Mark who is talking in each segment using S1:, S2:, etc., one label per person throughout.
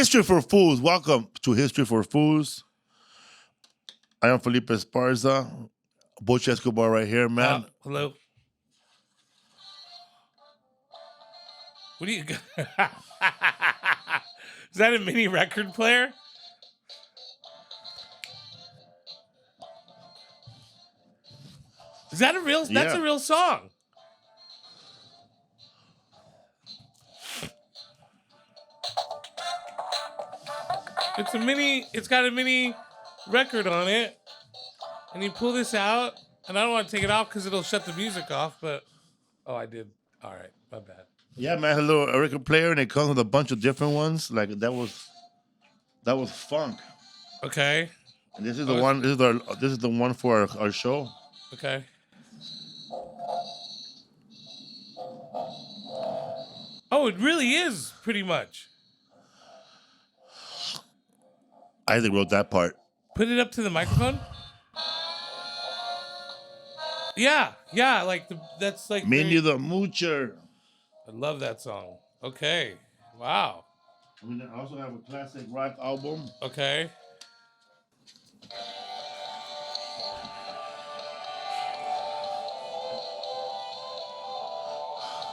S1: History for Fools. Welcome to History for Fools. I am Felipe Esparza. Butch Escobar right here, man.
S2: Hello. What do you got? Is that a mini record player? Is that a real? That's a real song. It's a mini. It's got a mini record on it, and you pull this out, and I don't want to take it off because it'll shut the music off. But I did. All right, my bad.
S1: Yeah, man, a record player, and it comes with a bunch of different ones. Like that was funk.
S2: Okay.
S1: And this is the one. This is the one for our show.
S2: Okay. Oh, it really is pretty much.
S1: Isaac wrote that part.
S2: Put it up to the microphone. Yeah, that's like
S1: Mindy the Moocher.
S2: I love that song. Okay, wow.
S1: I also have a classic rock album.
S2: Okay.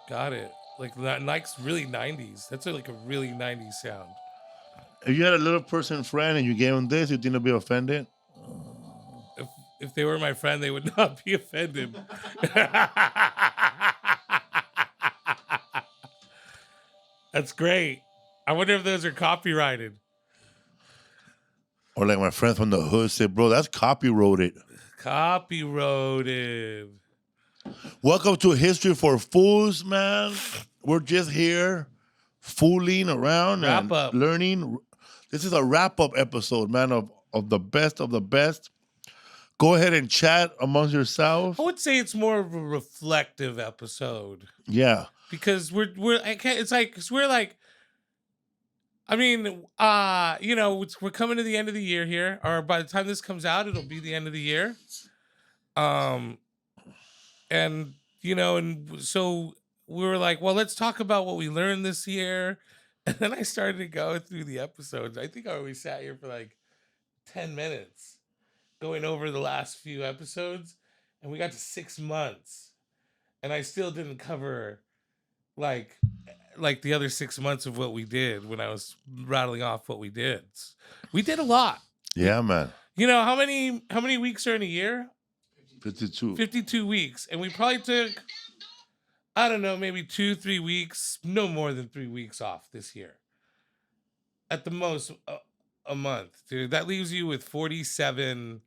S2: Got it. Like really 90s. That's like a really 90s sound.
S1: If you had a little person friend and you gave them this, you think they'd be offended?
S2: If they were my friend, they would not be offended. That's great. I wonder if those are copyrighted.
S1: Or like my friend from the hood said, bro, that's copyrighted.
S2: Copyrighted.
S1: Welcome to History for Fools, man. We're just here fooling around and learning. This is a wrap-up episode, man, of the best of the best. Go ahead and chat amongst yourselves.
S2: I would say it's more of a reflective episode.
S1: Yeah.
S2: Because we're coming to the end of the year here, or by the time this comes out, it'll be the end of the year. And so we were like, well, let's talk about what we learned this year. And then I started to go through the episodes. I think I always sat here for like 10 minutes going over the last few episodes, and we got to 6 months, and I still didn't cover like the other 6 months of what we did when I was rattling off what we did. We did a lot.
S1: Yeah, man.
S2: You know, how many weeks are in a year?
S1: 52.
S2: 52 weeks. And we probably took, I don't know, maybe 2-3 weeks, no more than 3 weeks off this year. At the most, a month, dude. That leaves you with 47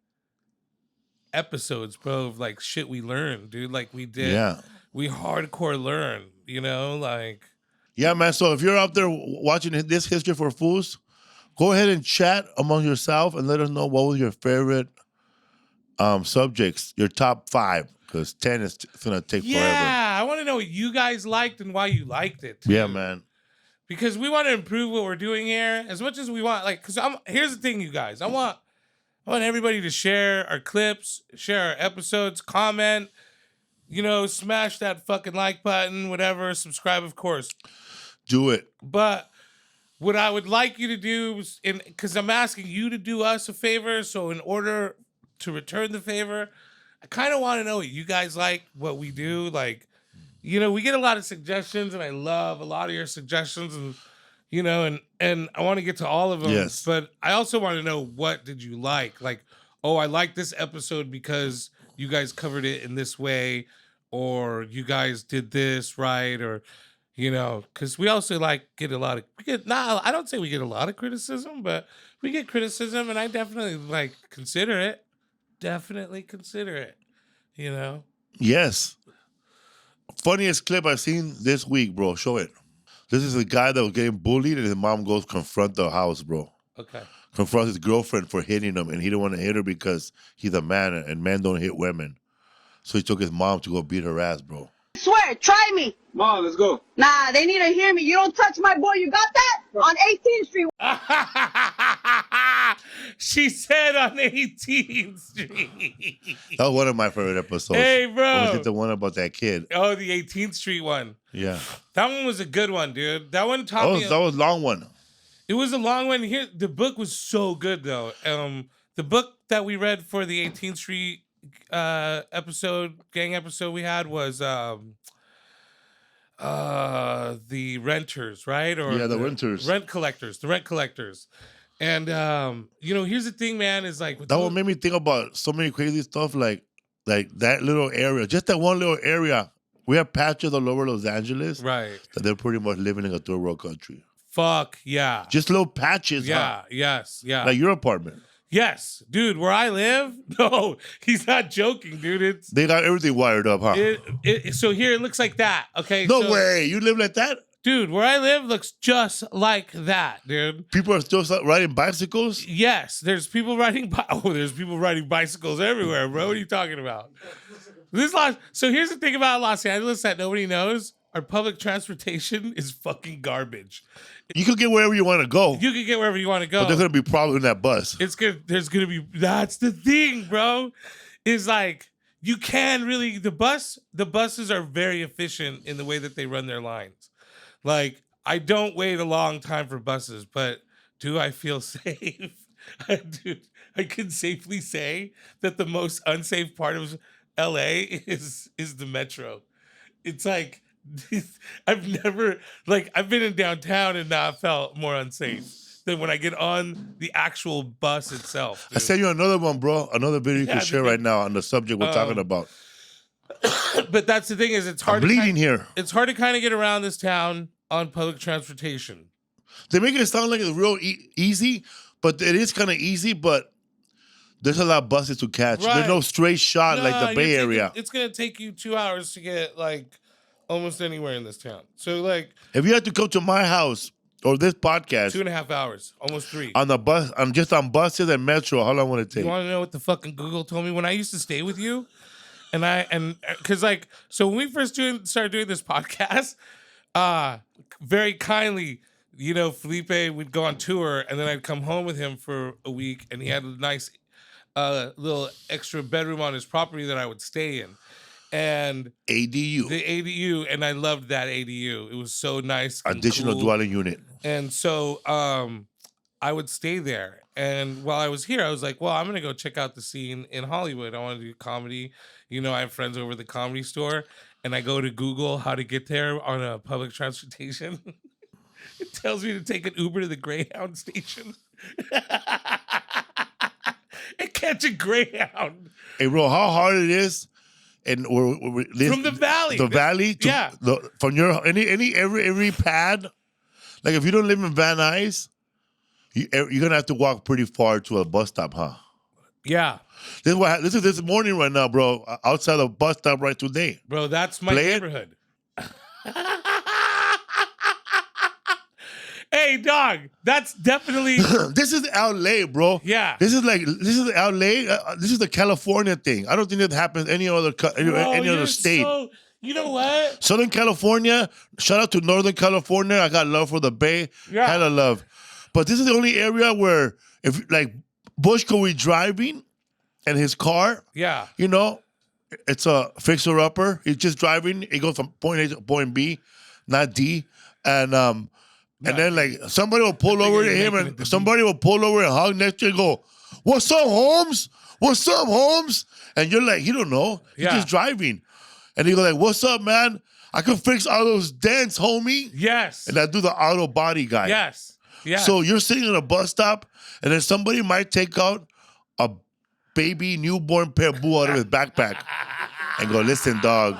S2: episodes, bro, of like shit we learned, dude. Like we did.
S1: Yeah.
S2: We hardcore learn, like.
S1: Yeah, man. So if you're out there watching this History for Fools, go ahead and chat among yourself and let us know what was your favorite subjects, your top 5, because 10 is going to take forever.
S2: Yeah, I want to know what you guys liked and why you liked it, too.
S1: Yeah, man.
S2: Because we want to improve what we're doing here as much as we want. Like, because here's the thing, you guys. I want everybody to share our clips, share our episodes, comment, smash that fucking like button, whatever, subscribe, of course.
S1: Do it.
S2: But what I would like you to do, because I'm asking you to do us a favor, so in order to return the favor, I kind of want to know what you guys like, what we do. Like, we get a lot of suggestions, and I love a lot of your suggestions, and and I want to get to all of them.
S1: Yes.
S2: But I also want to know, what did you like? Like, I like this episode because you guys covered it in this way, or you guys did this right, or because we also get a lot of I don't say we get a lot of criticism, but we get criticism, and I definitely consider it. Definitely consider it.
S1: Yes. Funniest clip I've seen this week, bro. Show it. This is a guy that was getting bullied, and his mom goes confront the house, bro.
S2: Okay.
S1: Confront his girlfriend for hitting him, and he didn't want to hit her because he's a man, and men don't hit women. So he took his mom to go beat her ass, bro.
S3: I swear, try me.
S4: Mom, let's go.
S3: Nah, they need to hear me. You don't touch my boy. You got that? On 18th Street.
S2: She said on 18th Street.
S1: That was one of my favorite episodes.
S2: Hey, bro.
S1: Was it the one about that kid?
S2: Oh, the 18th Street one.
S1: Yeah.
S2: That one was a good one, dude. That one taught me.
S1: That was a long one.
S2: It was a long one. Here, the book was so good though. The book that we read for the 18th Street gang episode we had was the renters, right? Or
S1: the renters,
S2: the rent collectors. And here's the thing, man, is like
S1: that one made me think about so many crazy stuff, like that little area, just that one little area. We have patches all over Los Angeles,
S2: right?
S1: That they're pretty much living in a third world country.
S2: Fuck yeah,
S1: just little patches.
S2: Yeah, yes, yeah,
S1: like your apartment.
S2: Yes, dude, where I live, no, he's not joking, dude.
S1: They got everything wired up, huh?
S2: So here it looks like that. Okay,
S1: no way, you live like that,
S2: dude. Where I live looks just like that, dude.
S1: People are still riding bicycles.
S2: Yes, there's people riding. There's people riding bicycles everywhere, bro. What are you talking about? So here's the thing about Los Angeles that nobody knows: our public transportation is fucking garbage.
S1: You can get wherever you want to go.
S2: You can get wherever you want to go.
S1: But there's gonna be problems in that bus.
S2: There's gonna be. That's the thing, bro. Is like you can really the buses are very efficient in the way that they run their lines. Like I don't wait a long time for buses, but do I feel safe? Dude, I can safely say that the most unsafe part of LA is the metro. It's like. I've been in downtown and not felt more unsafe than when I get on the actual bus itself. Dude.
S1: I sent you another one, bro. Another video you can share right now on the subject we're talking about.
S2: But that's the thing is it's hard.
S1: I'm bleeding here.
S2: It's hard to kind of get around this town on public transportation.
S1: They make it sound like it's real easy, but it is kind of easy. But there's a lot of buses to catch. Right. There's no straight shot like the Bay Area.
S2: It's gonna take you 2 hours to get almost anywhere in this town. So
S1: if you had to come to my house or this podcast,
S2: 2.5 hours, almost 3
S1: on the bus. I'm just on buses and metro. How long would it take?
S2: You want to know what the fucking Google told me when I used to stay with you? Because so when we first started doing this podcast, very kindly, Felipe would go on tour and then I'd come home with him for a week and he had a nice little extra bedroom on his property that I would stay in. And the ADU, and I loved that ADU. It was so nice.
S1: Additional cool. Dwelling unit.
S2: And so I would stay there. And while I was here, I was like, well, I'm going to go check out the scene in Hollywood. I want to do comedy. I have friends over at the Comedy Store. And I go to Google how to get there on a public transportation. It tells me to take an Uber to the Greyhound station. And catch a Greyhound.
S1: Hey, bro, how hard it is. And
S2: from the valley,
S1: from your every pad, like if you don't live in Van Nuys, you're gonna have to walk pretty far to a bus stop, huh?
S2: Yeah.
S1: This is this morning right now, bro. Outside the bus stop right today,
S2: bro. That's my neighborhood. Hey, dog. That's definitely.
S1: This is LA, bro.
S2: Yeah.
S1: This is LA. This is the California thing. I don't think that happens any other state.
S2: You know what?
S1: Southern California. Shout out to Northern California. I got love for the Bay. Yeah. Hella love. But this is the only area where if Bush could be driving, and his car.
S2: Yeah.
S1: It's a fixer upper. He's just driving. He goes from point A to point B, not D, and then somebody will pull over to him and somebody will pull over and hug next to you and go, "What's up, Holmes? What's up, Holmes?" And you're like, you don't know. He's just driving. And he go "What's up, man? I can fix all those dents, homie."
S2: Yes.
S1: And I do the auto body guy.
S2: Yes. Yes.
S1: So you're sitting at a bus stop and then somebody might take out a baby newborn Pebu out of his backpack and go, "Listen, dog.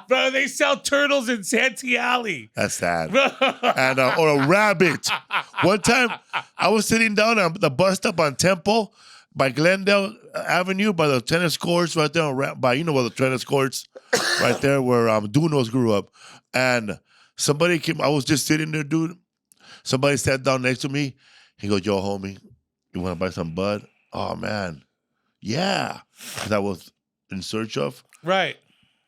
S2: Bro, they sell turtles in Santee Alley."
S1: That's sad. And or a rabbit. One time, I was sitting down at the bus stop on Temple by Glendale Avenue by the tennis courts right there. By where the tennis courts right there where Dunos grew up. And somebody came. I was just sitting there, dude. Somebody sat down next to me. He goes, "Yo, homie, you want to buy some bud?" Oh man, yeah. Because I was in search of.
S2: Right.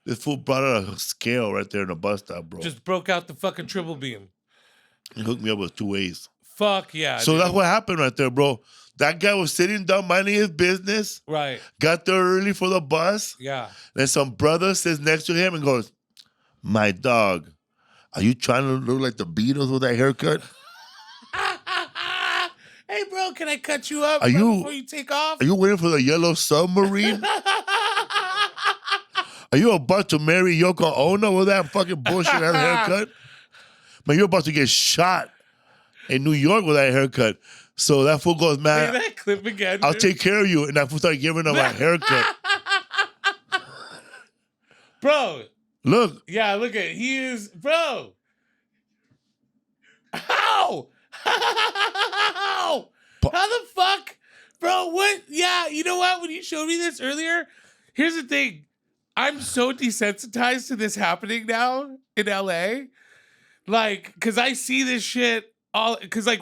S1: This fool brought out a scale right there in the bus stop, bro.
S2: Just broke out the fucking triple beam.
S1: He hooked me up with 2 ways.
S2: Fuck yeah.
S1: So that's what happened right there, bro. That guy was sitting down minding his business.
S2: Right.
S1: Got there early for the bus.
S2: Yeah.
S1: Then some brother sits next to him and goes, "My dog, are you trying to look like the Beatles with that haircut?"
S2: Hey, bro, can I cut you up before you take off?
S1: Are you waiting for the yellow submarine? Are you about to marry Yoko Ono with that fucking bullshit ass haircut? Man, you're about to get shot in New York with that haircut. So that fool goes, man,
S2: that clip again,
S1: I'll take care of you. And that fool started giving him a haircut.
S2: Bro.
S1: Look.
S2: Yeah, look at he is, bro. How? How the fuck? Bro, what? Yeah, you know what? When you showed me this earlier, here's the thing. I'm so desensitized to this happening now in LA. Like, because I see this shit all, because like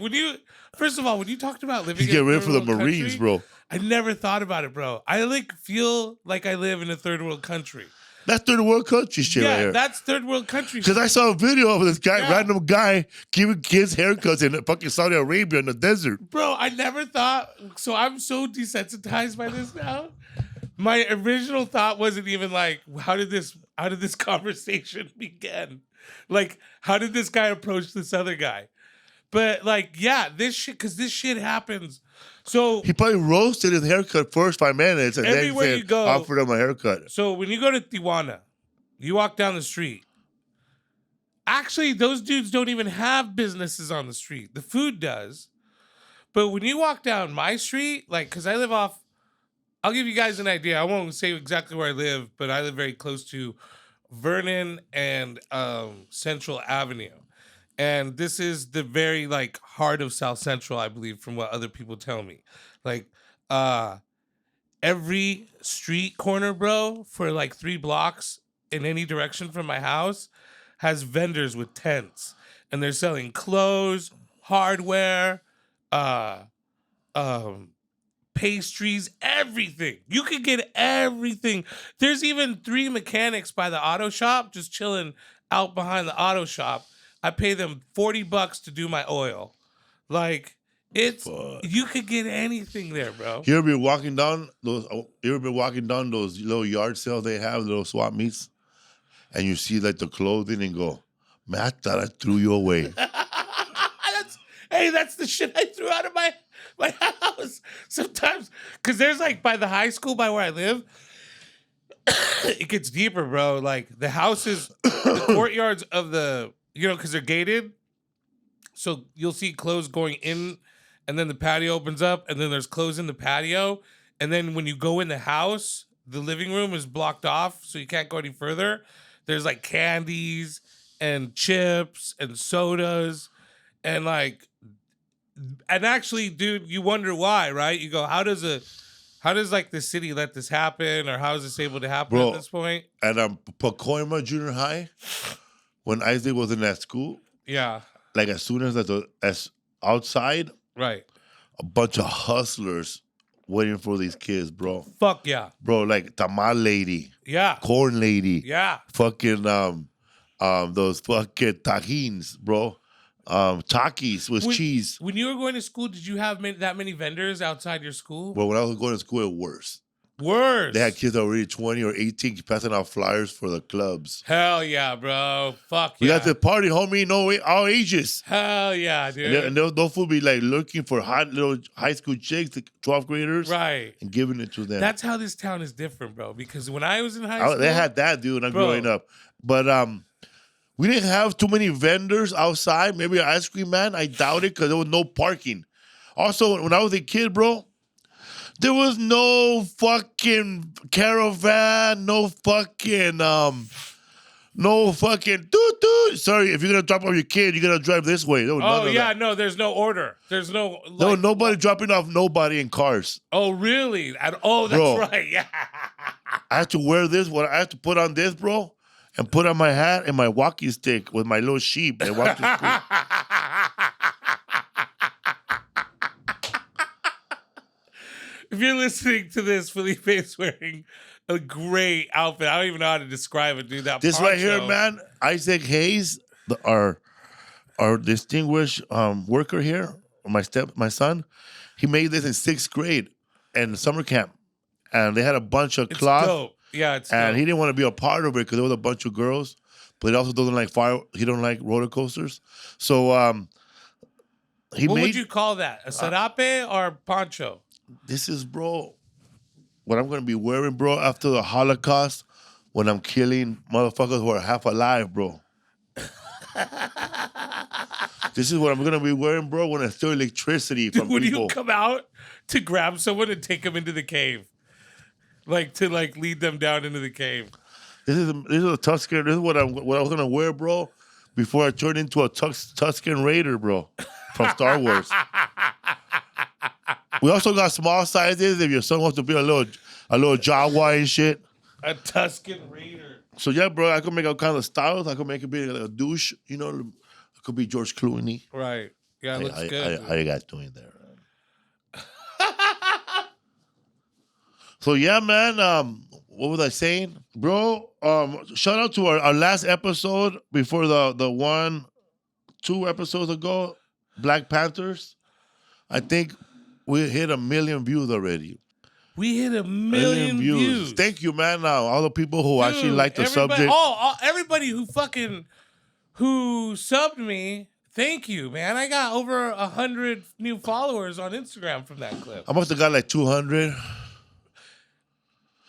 S2: first of all, when you talked about living
S1: in a ready for the Marines,
S2: country,
S1: bro.
S2: I never thought about it, bro. I like feel like I live in a third world country.
S1: That's third world country shit right here.
S2: Yeah, that's third world country shit.
S1: Because I saw a video of this guy, random guy, giving kids haircuts in fucking Saudi Arabia in the desert.
S2: Bro, I never thought, so I'm so desensitized by this now. My original thought wasn't even like, how did this conversation begin? Like, how did this guy approach this other guy? But like, yeah, this shit happens. So
S1: he probably roasted his haircut first 5 minutes and then said, offered him a haircut.
S2: So when you go to Tijuana, you walk down the street. Actually, those dudes don't even have businesses on the street. The food does. But when you walk down my street, like, because I live off, I'll give you guys an idea. I won't say exactly where I live, but I live very close to Vernon and Central Avenue. And this is the very like heart of South Central, I believe, from what other people tell me. Like every street corner, bro, for like 3 blocks in any direction from my house has vendors with tents. And they're selling clothes, hardware, pastries, everything. You could get everything. There's even 3 mechanics by the auto shop just chilling out behind the auto shop. I pay them $40 to do my oil. Like, it's you could get anything there, bro.
S1: You ever been walking down those little yard sales they have, little swap meets, and you see like the clothing and go, man, I thought I threw you away.
S2: That's the shit I threw out of my house sometimes. Because there's like by the high school by where I live, it gets deeper, bro. Like the houses, the courtyards of the, because they're gated. So you'll see clothes going in, and then the patio opens up, and then there's clothes in the patio. And then when you go in the house, the living room is blocked off, so you can't go any further. There's like candies and chips and sodas. And actually, dude, you wonder why, right? You go, how does like the city let this happen, or how is this able to happen at this point?
S1: At Pacoima Junior High, when Isaac was in that school, like as soon as outside,
S2: right,
S1: a bunch of hustlers waiting for these kids, bro.
S2: Fuck yeah,
S1: bro. Like tamal lady, corn lady, fucking those fucking tajins, bro. Takis with cheese.
S2: When you were going to school, did you have that many vendors outside your school?
S1: Well, when I was going to school, it was worse.
S2: Worse.
S1: They had kids already 20 or 18 passing out flyers for the clubs.
S2: Hell yeah, bro. Fuck yeah.
S1: We got the party, homie, all ages.
S2: Hell yeah, dude.
S1: And those fools be like looking for hot little high school chicks, 12th graders.
S2: Right.
S1: And giving it to them.
S2: That's how this town is different, bro. Because when I was in high school.
S1: They had that, dude, when I'm growing up. But we didn't have too many vendors outside. Maybe an ice cream man. I doubt it because there was no parking. Also, when I was a kid, bro, there was no fucking caravan, no fucking doot. Sorry, if you're gonna drop off your kid, you're gonna drive this way. There was
S2: no, there's no order. There's no.
S1: There was nobody dropping off nobody in cars.
S2: Oh, really? That's right. Yeah.
S1: I had to wear this. I had to put on this, bro, and put on my hat and my walking stick with my little sheep and walk to school.
S2: If you're listening to this, Felipe is wearing a great outfit. I don't even know how to describe it, dude. This poncho.
S1: Right here, man, Isaac Hayes, our distinguished worker here, my son, he made this in 6th grade in summer camp, and they had a bunch of cloth.
S2: Dope. Yeah, it's
S1: and
S2: dope.
S1: He didn't want to be a part of it because there was a bunch of girls, but he also doesn't like fire. He don't like roller coasters, so
S2: What would you call that? A serape or poncho?
S1: This is, bro, what I'm going to be wearing, bro, after the Holocaust when I'm killing motherfuckers who are half alive, bro. This is what I'm going to be wearing, bro, when I steal electricity from
S2: When
S1: people.
S2: you come out to grab someone and take them into the cave. To lead them down into the cave.
S1: This is a Tuscan. This is what I was going to wear, bro, before I turned into a Tuscan Raider, bro, from Star Wars. We also got small sizes if your son wants to be a little Jaguar and shit.
S2: A Tuscan Raider.
S1: So yeah, bro, I could make all kinds of styles. I could make it be like a douche, you know. It could be George Clooney.
S2: Right. Yeah, it looks good.
S1: How you guys doing there? So yeah, man. What was I saying, bro? Shout out to our last episode before the 2 episodes ago, Black Panthers. I think we hit 1 million views already.
S2: We hit 1 million views.
S1: Thank you, man. All the people who actually like the subject.
S2: Everybody who subbed me. Thank you, man. I got over 100 new followers on Instagram from that clip.
S1: I must have got like 200.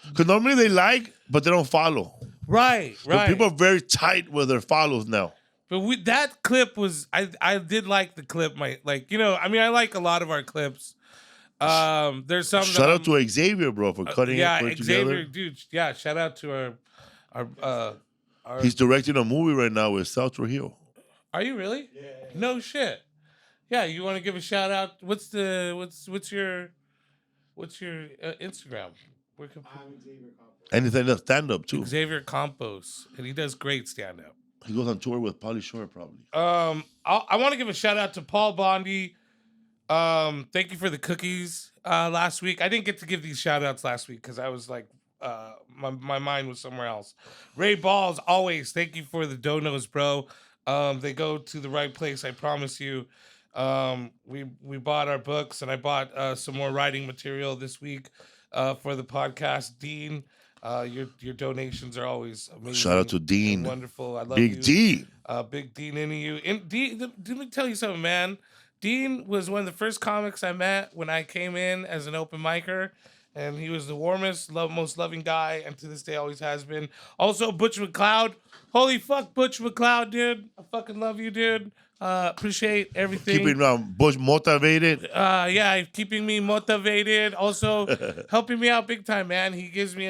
S1: Because normally they like, but they don't follow.
S2: Right.
S1: But people are very tight with their follows now.
S2: But that clip was, I did like the clip. I like a lot of our clips. There's some.
S1: Shout out to Xavier, bro, for cutting it
S2: Xavier,
S1: together.
S2: dude. Yeah, shout out to our.
S1: He's directing a movie right now with Sal Trujillo.
S2: Are you really? Yeah. No shit. Yeah, you want to give a shout out? What's your Instagram? I'm
S1: Xavier Campos. And he does stand up too.
S2: Xavier Campos, and he does great stand up.
S1: He goes on tour with Pauly Shore, probably.
S2: I want to give a shout out to Paul Bondi. Thank you for the cookies last week. I didn't get to give these shout outs last week because I was like, my mind was somewhere else. Ray Balls, always thank you for the donos, bro. They go to the right place, I promise you. We bought our books, and I bought some more writing material this week for the podcast. Dean, your donations are always amazing.
S1: Shout out to Dean.
S2: Wonderful. I love
S1: Big
S2: you.
S1: D.
S2: Big Dean into you. Let me tell you something, man. Dean was one of the first comics I met when I came in as an open micer, and he was the warmest, most loving guy, and to this day always has been. Also, Butch McLeod. Holy fuck, Butch McLeod, dude. I fucking love you, dude. Appreciate everything.
S1: Keeping Butch motivated.
S2: Yeah, keeping me motivated. Also, helping me out big time, man. He gives me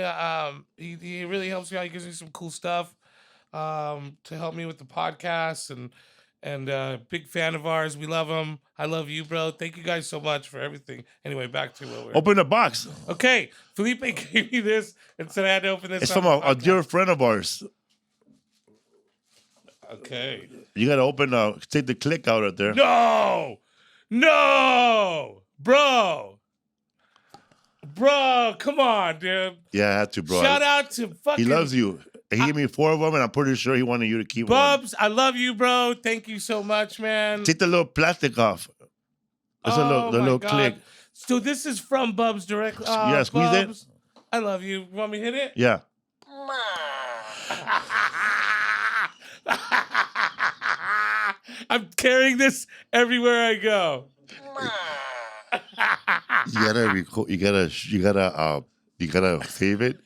S2: he really helps me out. He gives me some cool stuff to help me with the podcast, and big fan of ours. We love him. I love you, bro. Thank you guys so much for everything. Anyway, back to what we're...
S1: Open the box.
S2: Okay, Felipe gave me this and said I had to open this.
S1: It's from a dear friend of ours.
S2: Okay.
S1: You got to open, take the click out right there.
S2: No, bro, come on, dude.
S1: Yeah, I had to, bro.
S2: Shout out to fucking...
S1: He loves you. He gave me 4 of them, and I'm pretty sure he wanted you to keep
S2: Bubs, I love you, bro. Thank you so much, man.
S1: Take the little plastic off. There's the little click.
S2: So this is from Bubs directly.
S1: Yeah, squeeze
S2: Bubs,
S1: it.
S2: I love you. Want me to hit it?
S1: Yeah.
S2: I'm carrying this everywhere I go.
S1: You gotta save it,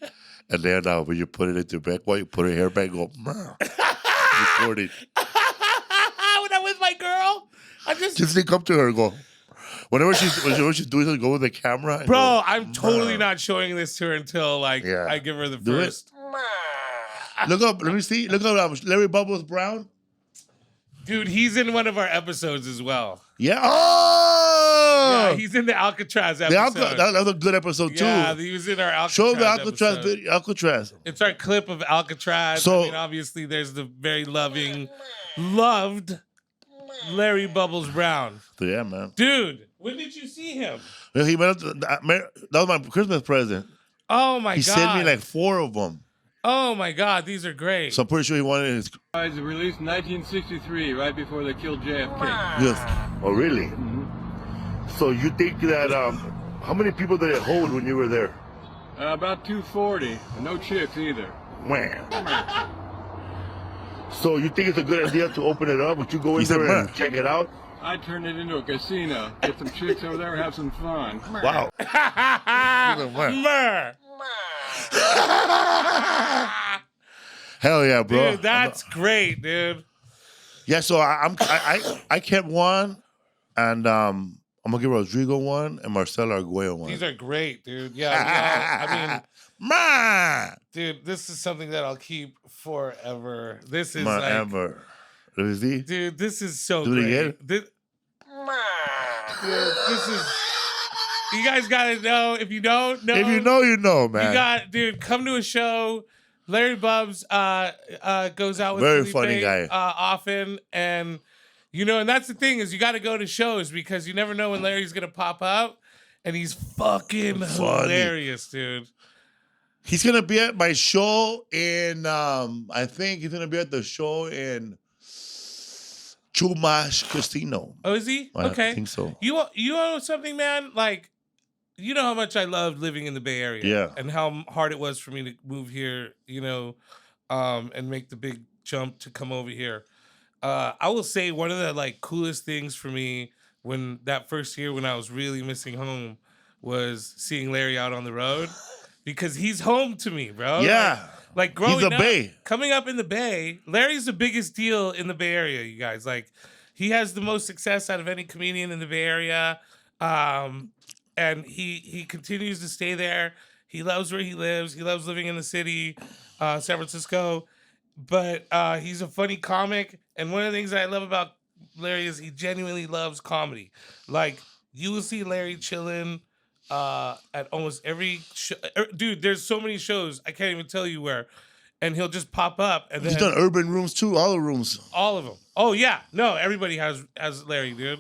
S1: and then when you put it into back, while you put her hair back, go. Record it.
S2: When I'm with my girl, I just
S1: think up to her and go. Whenever she's doing it, go with the camera. And
S2: bro,
S1: go,
S2: I'm totally not showing this to her until I give her the first.
S1: Look up. Let me see. Look up Larry Bubbles Brown.
S2: Dude, he's in one of our episodes as well.
S1: Yeah. Oh!
S2: Yeah, he's in the Alcatraz episode.
S1: That was a good episode, too.
S2: Yeah, he was in our Alcatraz
S1: Show the Alcatraz
S2: episode.
S1: video. Alcatraz.
S2: It's our clip of Alcatraz.
S1: So,
S2: obviously, there's the very loved Larry Bubbles Brown.
S1: Yeah, man.
S2: Dude, when did you see him?
S1: He went up that was my Christmas present.
S2: Oh, my God.
S1: He sent me like 4 of them.
S2: Oh, my God. These are great.
S1: So I'm pretty sure he wanted his...
S4: It was released in 1963, right before they killed JFK.
S1: Yes. Oh, really? Mm-hmm. So you think that, how many people did it hold when you were there?
S4: About 240. No chicks either.
S1: Wham. So you think it's a good idea to open it up? Would you go in there and check it out?
S4: I'd turn it into a casino. Get some chicks over there, have some fun.
S1: Wow. Hell yeah, bro.
S2: Dude, that's great, dude.
S1: Yeah, so I kept one, and I'm gonna give Rodrigo one and Marcelo Arguello one.
S2: These are great, dude. Yeah, I mean, dude, this is something that I'll keep forever. This is
S1: forever.
S2: Dude, this is so
S1: Do it
S2: great.
S1: again?
S2: Dude, this is. You guys gotta know. If you don't know,
S1: if you know, you know, man.
S2: Dude, come to a show. Larry Bubs goes out with
S1: Very
S2: Felipe,
S1: funny guy.
S2: Often, and and that's the thing is you got to go to shows because you never know when Larry's gonna pop up, and he's fucking hilarious, dude.
S1: He's gonna be at my show in I think he's gonna be at the show in Chumash Casino.
S2: Oh, is he? Okay,
S1: I think so.
S2: You know something, man? Like, you know how much I loved living in the Bay Area,
S1: yeah,
S2: and how hard it was for me to move here, and make the big jump to come over here. I will say one of the coolest things for me when that first year when I was really missing home was seeing Larry out on the road because he's home to me, bro.
S1: Yeah.
S2: Like growing
S1: he's the
S2: up,
S1: Bay.
S2: Coming up in the Bay, Larry's the biggest deal in the Bay Area, you guys. Like, he has the most success out of any comedian in the Bay Area. And he continues to stay there. He loves where he lives. He loves living in the city, San Francisco. But he's a funny comic. And one of the things that I love about Larry is he genuinely loves comedy. Like, you will see Larry chilling at almost every show. Dude, there's so many shows. I can't even tell you where. And he'll just pop up. And
S1: he's done urban rooms too, all the rooms.
S2: All of them. Oh, yeah. No, everybody has Larry, dude.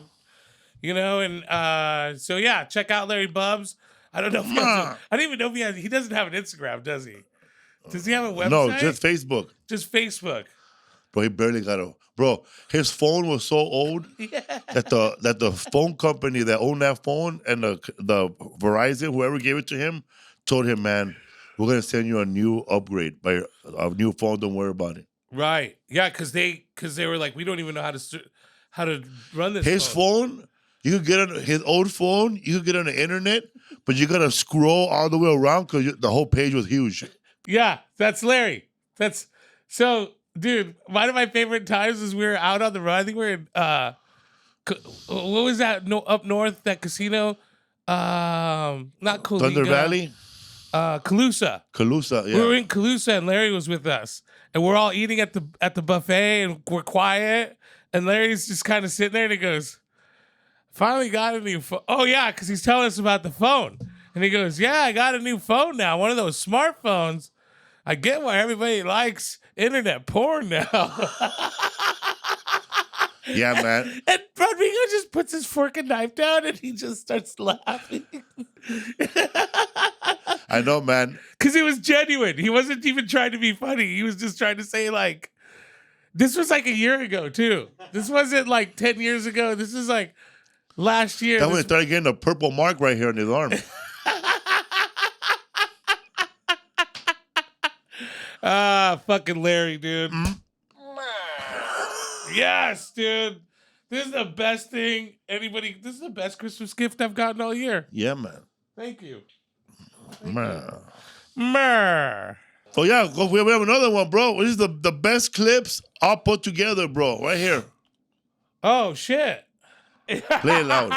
S2: So yeah, check out Larry Bubs. I don't know if I don't even know if he doesn't have an Instagram, does he? Does he have a website?
S1: No, just Facebook.
S2: Just Facebook.
S1: Bro, he barely got a his phone was so old that the phone company that owned that phone and the Verizon, whoever gave it to him, told him, man, we're gonna send you a new upgrade by a new phone, don't worry about it.
S2: Right. Yeah, because they were like, we don't even know how to run this
S1: his phone. You could get on his old phone. You could get on the internet, but you gotta scroll all the way around because the whole page was huge.
S2: Yeah, that's Larry. Dude. One of my favorite times is we were out on the road. I think we were in what was that? No, up north, that casino. Not Coalinga.
S1: Thunder Valley.
S2: Calusa.
S1: Calusa. Yeah.
S2: We were in Calusa and Larry was with us, and we're all eating at the buffet and we're quiet, and Larry's just kind of sitting there and he goes, finally got a new phone. Oh, yeah, because he's telling us about the phone. And he goes, yeah, I got a new phone now, one of those smartphones. I get why everybody likes internet porn now.
S1: Yeah, man.
S2: And Rodrigo just puts his fork and knife down and he just starts laughing.
S1: I know, man.
S2: Because it was genuine. He wasn't even trying to be funny. He was just trying to say, this was a year ago, too. This wasn't 10 years ago. This is last year.
S1: That when he started getting a purple mark right here on his arm.
S2: Fucking Larry, dude. Yes, dude. This is the best thing this is the best Christmas gift I've gotten all year.
S1: Yeah, man.
S2: Thank you.
S1: Mer. Oh, yeah, we have another one, bro. This is the best clips all put together, bro. Right here.
S2: Oh, shit.
S1: Play it loud.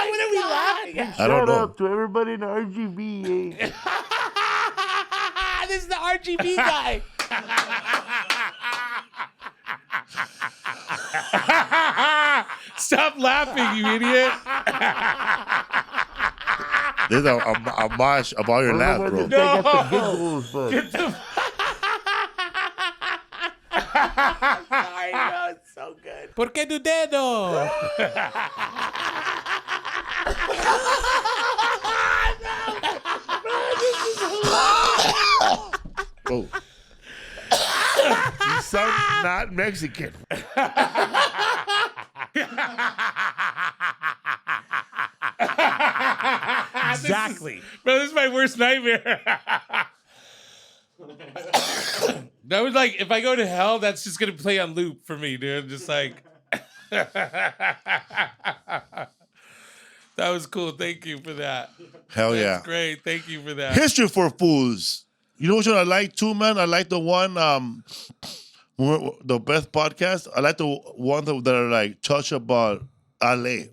S2: What are we laughing at?
S1: I don't know.
S5: Shout out to everybody in the RGB.
S2: This is the RGB guy. Stop laughing, you idiot.
S1: This is a mosh of all your laugh, bro.
S2: No. Get the... I know, it's so good. ¿Por qué tu dedo?
S1: Bro. You sound not Mexican.
S2: Exactly. Bro, this is my worst nightmare. That was like, if I go to hell, that's just gonna play on loop for me, dude. Just like that was cool. Thank you for that.
S1: Hell yeah.
S2: That's great. Thank you for that.
S1: History for Fools. You know what I like too, man? I like the one, the best podcast. I like the ones that are like touch about LA.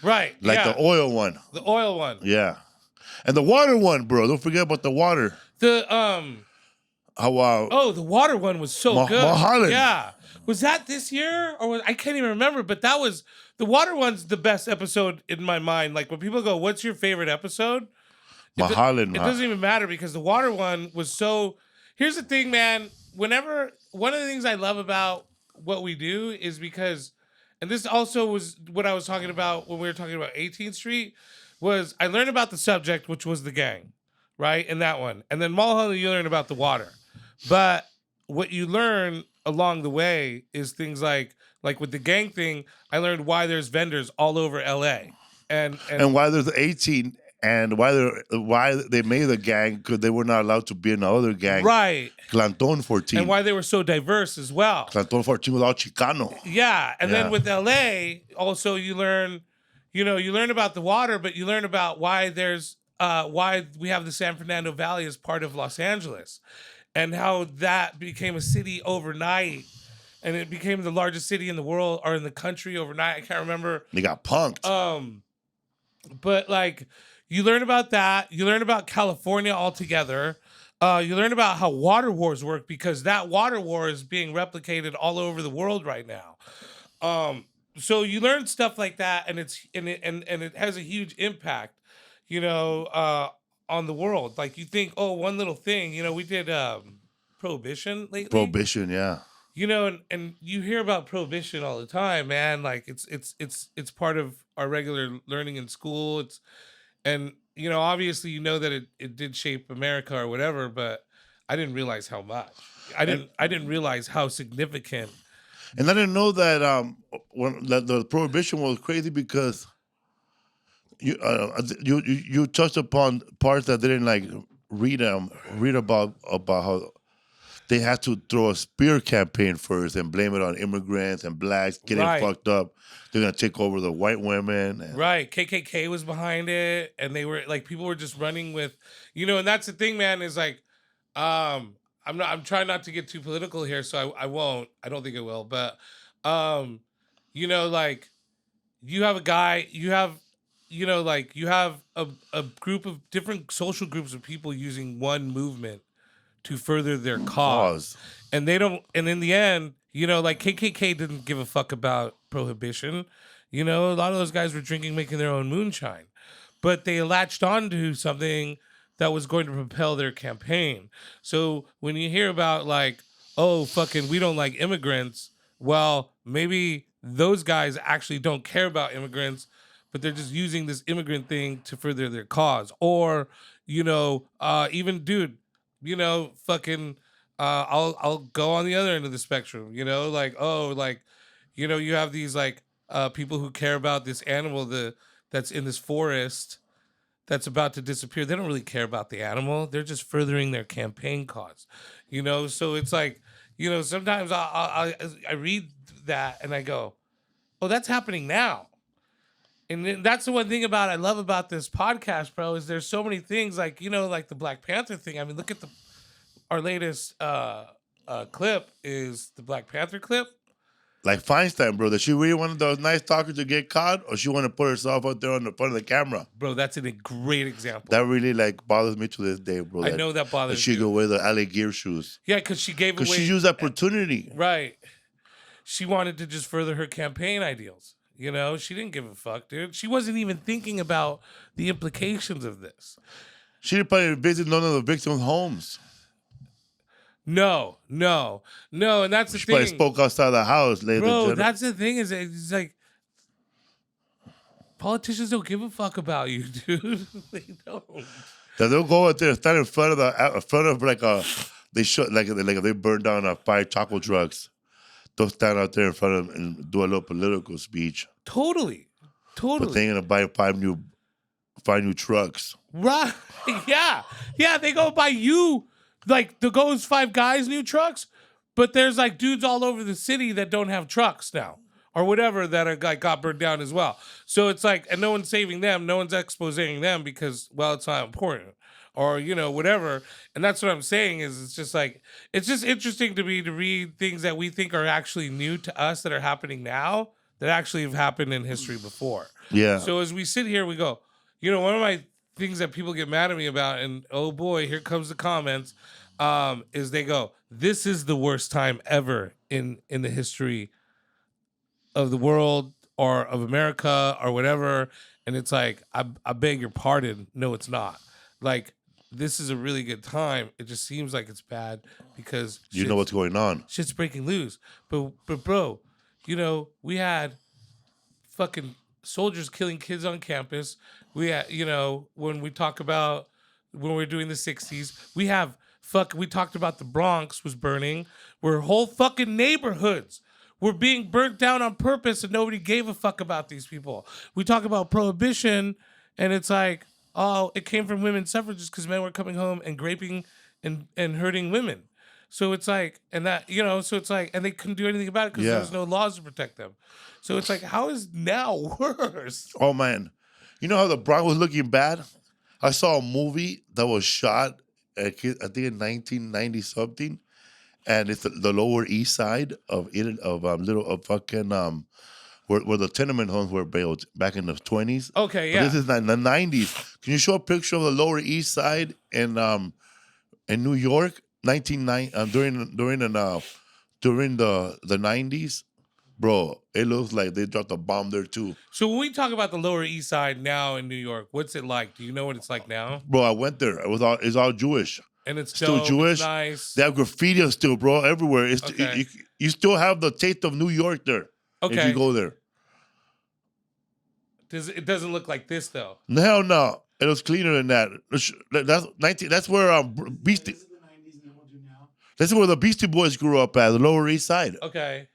S2: Right.
S1: Like the oil one.
S2: The oil one.
S1: Yeah. And the water one, bro. Don't forget about the water.
S2: The
S1: the
S2: water one was so good.
S1: Mulholland.
S2: Yeah. Was that this year? I can't even remember, but that was the water one's the best episode in my mind. Like when people go, "What's your favorite episode?"
S1: Mulholland.
S2: It doesn't even matter because the water one was so. Here's the thing, man. One of the things I love about what we do is because, and this also was what I was talking about when we were talking about 18th Street, was I learned about the subject, which was the gang, right? In that one. And then Mulholland, you learn about the water. But what you learn along the way is things like with the gang thing, I learned why there's vendors all over LA. And
S1: why there's 18 and why they made the gang because they were not allowed to be in the other gang.
S2: Right.
S1: Clanton 14.
S2: And why they were so diverse as well.
S1: Clanton 14 was all Chicano.
S2: Yeah. And then with LA, also you learn about the water, but you learn about why there's why we have the San Fernando Valley as part of Los Angeles and how that became a city overnight. And it became the largest city in the world or in the country overnight. I can't remember.
S1: They got punked.
S2: But like you learn about that. You learn about California altogether. You learn about how water wars work because that water war is being replicated all over the world right now. So you learn stuff like that, and it has a huge impact, on the world. Like you think, oh, one little thing. We did Prohibition lately.
S1: Prohibition, yeah.
S2: And you hear about Prohibition all the time, man. Like it's part of our regular learning in school. Obviously that it did shape America or whatever, but I didn't realize how much. I didn't realize how significant.
S1: And I didn't know that when the Prohibition was crazy because you touched upon parts that didn't like read about how they had to throw a spear campaign first and blame it on immigrants and blacks getting fucked up. They're gonna take over the white women.
S2: Right, KKK was behind it, and they were like people were just running with, and that's the thing, man. Is like, I'm trying not to get too political here, so I won't. I don't think it will, but like you have a guy, you have a group of different social groups of people using one movement to further their cause. And they don't, and in the end, KKK didn't give a fuck about prohibition. A lot of those guys were drinking, making their own moonshine, but they latched onto something that was going to propel their campaign. So when you hear about like, oh, fucking, we don't like immigrants, well, maybe those guys actually don't care about immigrants, but they're just using this immigrant thing to further their cause. Or, even, dude, fucking, I'll go on the other end of the spectrum, you have these like people who care about this animal that's in this forest that's about to disappear. They don't really care about the animal. They're just furthering their campaign cause, So it's like, sometimes I read that and I go, oh, that's happening now. And that's the one thing I love about this podcast, bro, is there's so many things like, like the Black Panther thing. I mean, look at our latest clip is the Black Panther clip.
S1: Like Feinstein, bro. Does she really want those nice talkers to get caught, or she want to put herself out there on the front of the camera?
S2: Bro, that's a great example.
S1: That really like bothers me to this day, bro.
S2: I know that bothers
S1: you. She go wear the alligator shoes.
S2: Yeah, because she gave away.
S1: Because she used that opportunity.
S2: Right. She wanted to just further her campaign ideals. She didn't give a fuck, dude. She wasn't even thinking about the implications of this.
S1: She didn't probably visit none of the victims' homes.
S2: No. And that's the thing.
S1: She probably spoke outside the house, ladies and gentlemen.
S2: Bro, that's the thing is it's like politicians don't give a fuck about you, dude. They don't.
S1: They'll go out there and stand in front of like they should like if they burn down 5 taco trucks. They'll stand out there in front of them and do a little political speech.
S2: Totally.
S1: But they're gonna buy 5 new trucks.
S2: Right. Yeah. They go buy you like the Goes Five Guys new trucks, but there's like dudes all over the city that don't have trucks now or whatever that are like got burned down as well. So it's like, and no one's saving them, no one's exposing them because, well, it's not important or whatever. And that's what I'm saying is it's just like, it's just interesting to me to read things that we think are actually new to us that are happening now that actually have happened in history before.
S1: Yeah.
S2: So as we sit here, we go, one of my things that people get mad at me about, and oh boy, here comes the comments, is they go, this is the worst time ever in the history of the world or of America or whatever. And it's like, I beg your pardon. No, it's not. Like, this is a really good time. It just seems like it's bad because
S1: you know what's going on.
S2: Shit's breaking loose. But bro, we had fucking soldiers killing kids on campus. We had, when we talk about when we're doing the 60s, we talked about the Bronx was burning, where whole fucking neighborhoods were being burnt down on purpose and nobody gave a fuck about these people. We talk about prohibition and it's like, oh, it came from women's suffragists because men were coming home and raping and hurting women. So it's like, and that, so it's like, and they couldn't do anything about it because there was no laws to protect them. So it's like, how is now worse?
S1: Oh, man. You know how the Bronx was looking bad? I saw a movie that was shot, I think in 1990-something, and it's the Lower East Side of where the tenement homes were built back in the 20s.
S2: Okay,
S1: yeah. But this is in the 90s. Can you show a picture of the Lower East Side in New York, during the 90s? Bro, it looks like they dropped a bomb there too.
S2: So when we talk about the Lower East Side now in New York, what's it like? Do you know what it's like now?
S1: Bro, I went there. It's all Jewish.
S2: And it's
S1: still
S2: dope,
S1: Jewish.
S2: It's nice.
S1: They have graffiti still, bro, everywhere.
S2: Okay.
S1: You still have the taste of New York there.
S2: Okay.
S1: If you go there.
S2: It doesn't look like this though.
S1: Hell no. It was cleaner than that. That's where Beastie. This is where the Beastie Boys grew up at, the Lower East Side.
S2: Okay.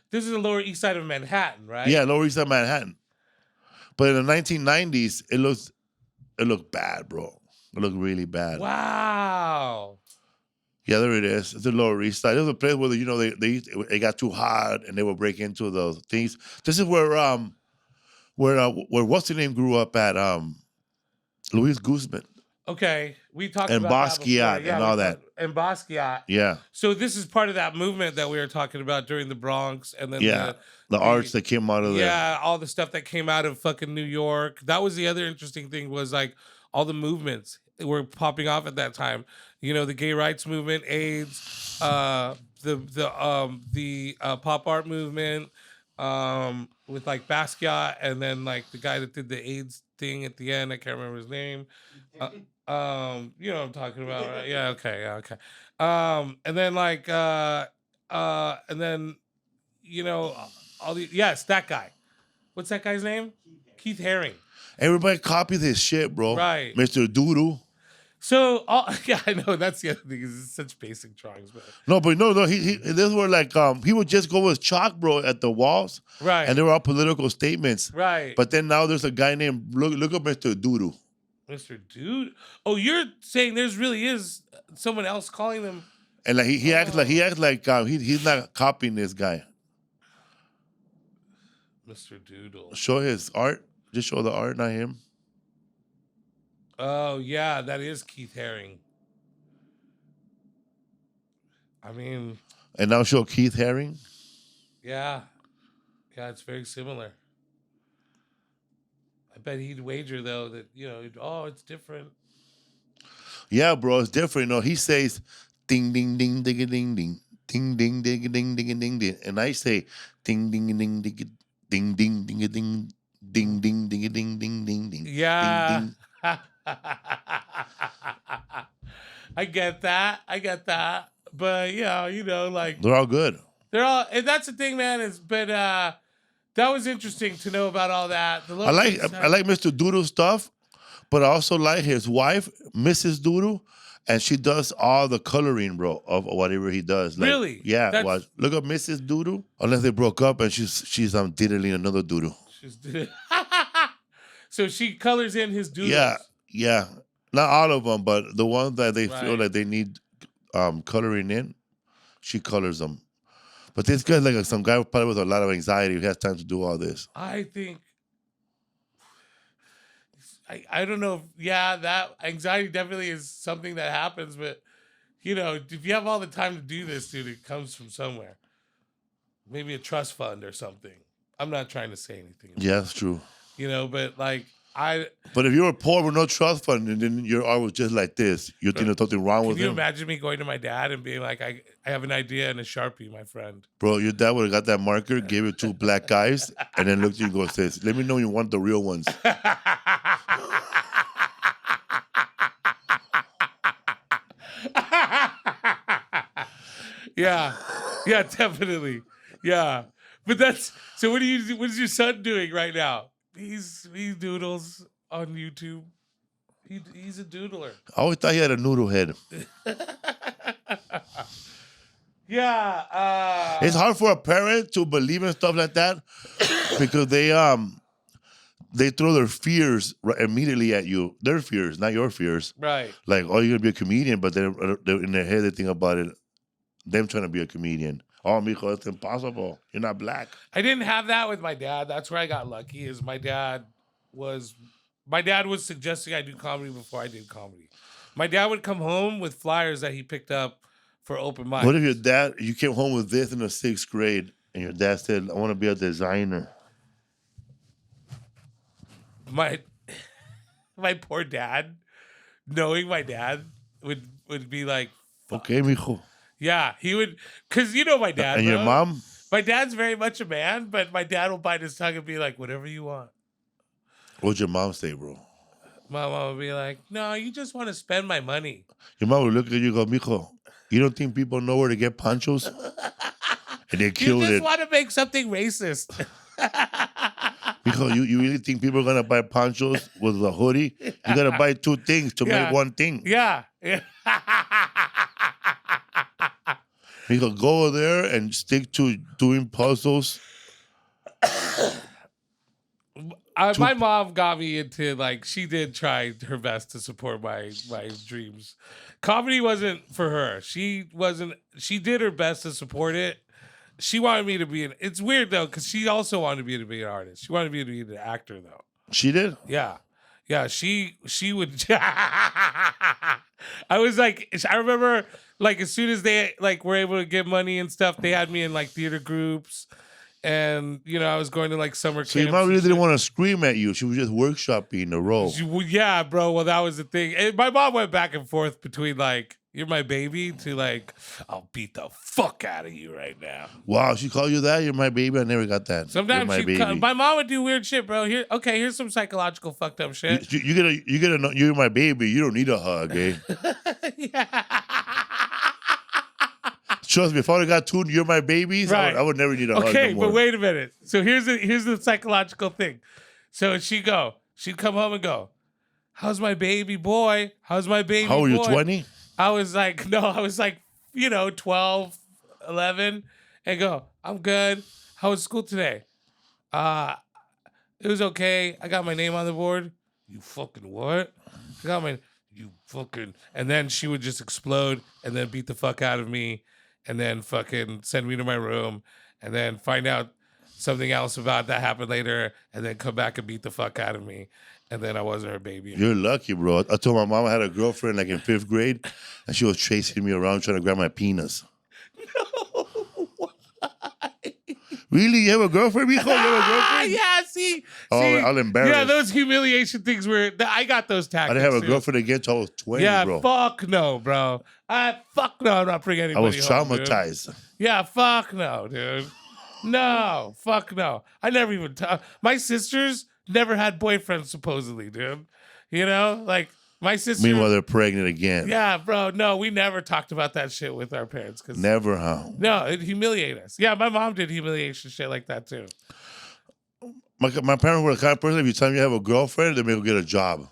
S2: This is the Lower East Side of Manhattan, right?
S1: Yeah, Lower East Side of Manhattan. But in the 1990s, it looked bad, bro. It looked really bad.
S2: Wow.
S1: Yeah, there it is. It's the Lower East Side. There's a place where it got too hot and they would break into those things. This is where what's the name grew up at? Luis Guzman.
S2: Okay, we talked
S1: and
S2: about
S1: Basquiat and all that.
S2: And Basquiat.
S1: Yeah.
S2: So this is part of that movement that we were talking about during the Bronx, and then
S1: the arts that came out of there.
S2: Yeah, all the stuff that came out of fucking New York. That was the other interesting thing was like all the movements were popping off at that time. The gay rights movement, AIDS, the pop art movement, with like Basquiat, and then like the guy that did the AIDS thing at the end. I can't remember his name. You know what I'm talking about, right? Yeah, okay. And then like all the that guy. What's that guy's name? Keith Haring.
S1: Everybody copied his shit, bro.
S2: Right.
S1: Mr. Doodoo.
S2: So I know that's the other thing. It's such basic drawings, but
S1: no. These were like he would just go with chalk, bro, at the walls,
S2: right?
S1: And they were all political statements,
S2: right?
S1: But then now there's a guy named look up Mr. Doodoo.
S2: Mr. Dude. Oh, you're saying there's really is someone else calling them,
S1: and like he acts like he's not copying this guy.
S2: Mr. Doodle.
S1: Show his art. Just show the art, not him.
S2: Oh, yeah, that is Keith Haring. I mean...
S1: And now show Keith Haring?
S2: Yeah. Yeah, it's very similar. I bet he'd wager, though, that, it's different.
S1: Yeah, bro, it's different. He says, ding, ding, ding, ding, ding, ding, ding, ding, ding, ding, ding, ding, ding. And I say, ding, ding, ding, ding, ding, ding, ding, ding, ding, ding, ding, ding, ding, ding, ding.
S2: Yeah. Ding, ding. I get that. But like
S1: they're all good.
S2: And that's the thing, man, that was interesting to know about all that.
S1: I like Mr. Doodle's stuff, but I also like his wife, Mrs. Doodle, and she does all the coloring, bro, of whatever he does. Like,
S2: really?
S1: Yeah. Look up Mrs. Doodle. Unless they broke up and she's diddling another doodle.
S2: So she colors in his doodles.
S1: Yeah. Not all of them, but the ones that they feel like they need coloring in. She colors them. But this guy's like some guy probably with a lot of anxiety who has time to do all this.
S2: I think, I don't know. That anxiety definitely is something that happens. But, if you have all the time to do this, dude, it comes from somewhere. Maybe a trust fund or something. I'm not trying to say anything.
S1: Yeah, that's true.
S2: But like,
S1: But if you were poor with no trust fund and then your art was just like this, you think there's something wrong with it?
S2: Can you imagine me going to my dad and being like, I have an idea and a Sharpie, my friend?
S1: Bro, your dad would have got that marker, gave it to black guys, and then looked at you and goes, says, let me know you want the real ones.
S2: Yeah, definitely. Yeah. But so what is your son doing right now? He doodles on YouTube. He's a doodler.
S1: I always thought he had a noodle head.
S2: Yeah.
S1: It's hard for a parent to believe in stuff like that because they throw their fears immediately at you. Their fears, not your fears.
S2: Right.
S1: Like, oh, you're going to be a comedian, but they're in their head, they think about it, them trying to be a comedian. Oh, mijo, it's impossible. You're not black.
S2: I didn't have that with my dad. That's where I got lucky. Is my dad was suggesting I do comedy before I did comedy. My dad would come home with flyers that he picked up for open mics.
S1: What if you came home with this in the 6th grade and your dad said, I want to be a designer?
S2: My poor dad, knowing my dad would be like, fuck.
S1: Okay, mijo.
S2: Yeah, he would, because my dad.
S1: And your mom?
S2: My dad's very much a man, but my dad will bite his tongue and be like, whatever you want.
S1: What'd your mom say, bro?
S2: My mom would be like, no, you just want to spend my money.
S1: Your mom would look at you and go, mijo, you don't think people know where to get ponchos? And they killed it.
S2: You just want to make something racist.
S1: Mijo, you really think people are going to buy ponchos with a hoodie? You got to buy 2 things to make one thing.
S2: Yeah.
S1: Mijo, go over there and stick to doing puzzles.
S2: My mom got me into, like, she did try her best to support my dreams. Comedy wasn't for her. She did her best to support it. She wanted me to be it's weird though, because she also wanted me to be an artist. She wanted me to be an actor though.
S1: She did?
S2: Yeah. She would. I was like, I remember, like, as soon as they like were able to get money and stuff, they had me in like theater groups, and I was going to like summer camps.
S1: So your mom really didn't want to scream at you. She was just workshopping the role.
S2: Yeah, bro. Well, that was the thing. And my mom went back and forth between like, you're my baby, to like, I'll beat the fuck out of you right now.
S1: Wow, she called you that? You're my baby? I never got that.
S2: Sometimes my mom would do weird shit, bro. Here's some psychological fucked up shit.
S1: You gotta know you're my baby. You don't need a hug, eh?
S2: Yeah.
S1: Trust me, if I would have got 2 you're my babies,
S2: Right.
S1: I would never need a hug no
S2: Okay,
S1: more.
S2: but wait a minute. So here's the psychological thing. So she'd come home and go, how's my baby boy? How's my baby boy?
S1: How old are you, 20?
S2: I was like 12, 11, and go, I'm good. How was school today? It was okay. I got my name on the board. You fucking what? I got you fucking, and then she would just explode and then beat the fuck out of me and then fucking send me to my room and then find out something else about that happened later and then come back and beat the fuck out of me. And then I wasn't her baby.
S1: You're lucky, bro. I told my mom I had a girlfriend like in 5th grade, and she was chasing me around trying to grab my penis.
S2: No, why?
S1: Really? You have a girlfriend, mijo? You have a girlfriend?
S2: Yeah, see.
S1: I'll embarrass.
S2: Yeah, those humiliation things were, I got those tactics.
S1: I didn't have a
S2: too.
S1: girlfriend again until I was 20,
S2: yeah,
S1: bro.
S2: fuck no, bro. Fuck no, I'm not bringing anybody
S1: I was traumatized.
S2: home, yeah, fuck no, dude. No, fuck no. I never even my sisters never had boyfriends, supposedly, dude. Like my sister.
S1: Meanwhile, they're pregnant again.
S2: Yeah, bro. No, we never talked about that shit with our parents.
S1: Never, huh?
S2: No, it humiliated us. Yeah, my mom did humiliation shit like that too.
S1: My parents were the kind of person, if you tell them you have a girlfriend, they may go get a job.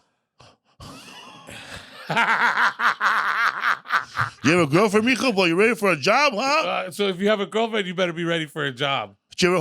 S1: You have a girlfriend, mijo? Boy, you ready for a job, huh?
S2: So if you have a girlfriend, you better be ready for a job.
S1: Did you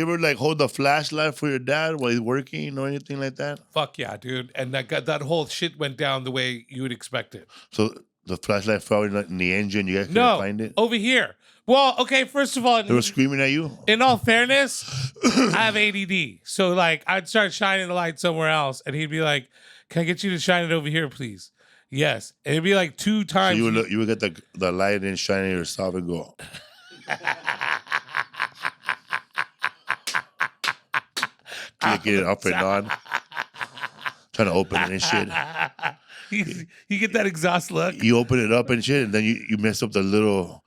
S1: ever hold the flashlight for your dad while he's working or anything like that?
S2: Fuck yeah, dude. And that whole shit went down the way you would expect it.
S1: So the flashlight fell in the engine. You guys couldn't find it?
S2: Over here. Well, okay, first of all...
S1: They were screaming at you?
S2: In all fairness, I have ADD. So, like, I'd start shining the light somewhere else, and he'd be like, can I get you to shine it over here, please? Yes. And it'd be like 2 times.
S1: So you would get the light and shine it yourself and go... Clicking it up and on. Trying to open it and shit.
S2: You get that exhaust look.
S1: You open it up and shit, and then you mess up the little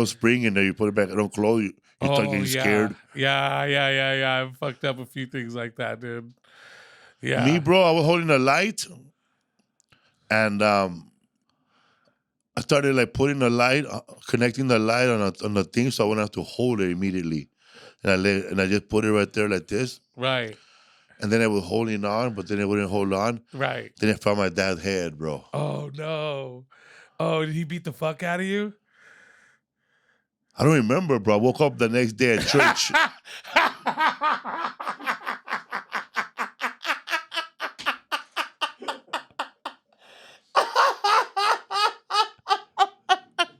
S1: spring, and then you put it back. It don't close. You start getting scared.
S2: Yeah. I've fucked up a few things like that, dude. Yeah.
S1: Me, bro, I was holding a light, and I started like putting the light, connecting the light on the thing, so I wouldn't have to hold it immediately. And I just put it right there like this.
S2: Right.
S1: And then I was holding on, but then it wouldn't hold on.
S2: Right.
S1: Then I found my dad's head, bro.
S2: Oh, no. Oh, did he beat the fuck out of you?
S1: I don't remember, bro. I woke up the next day at church.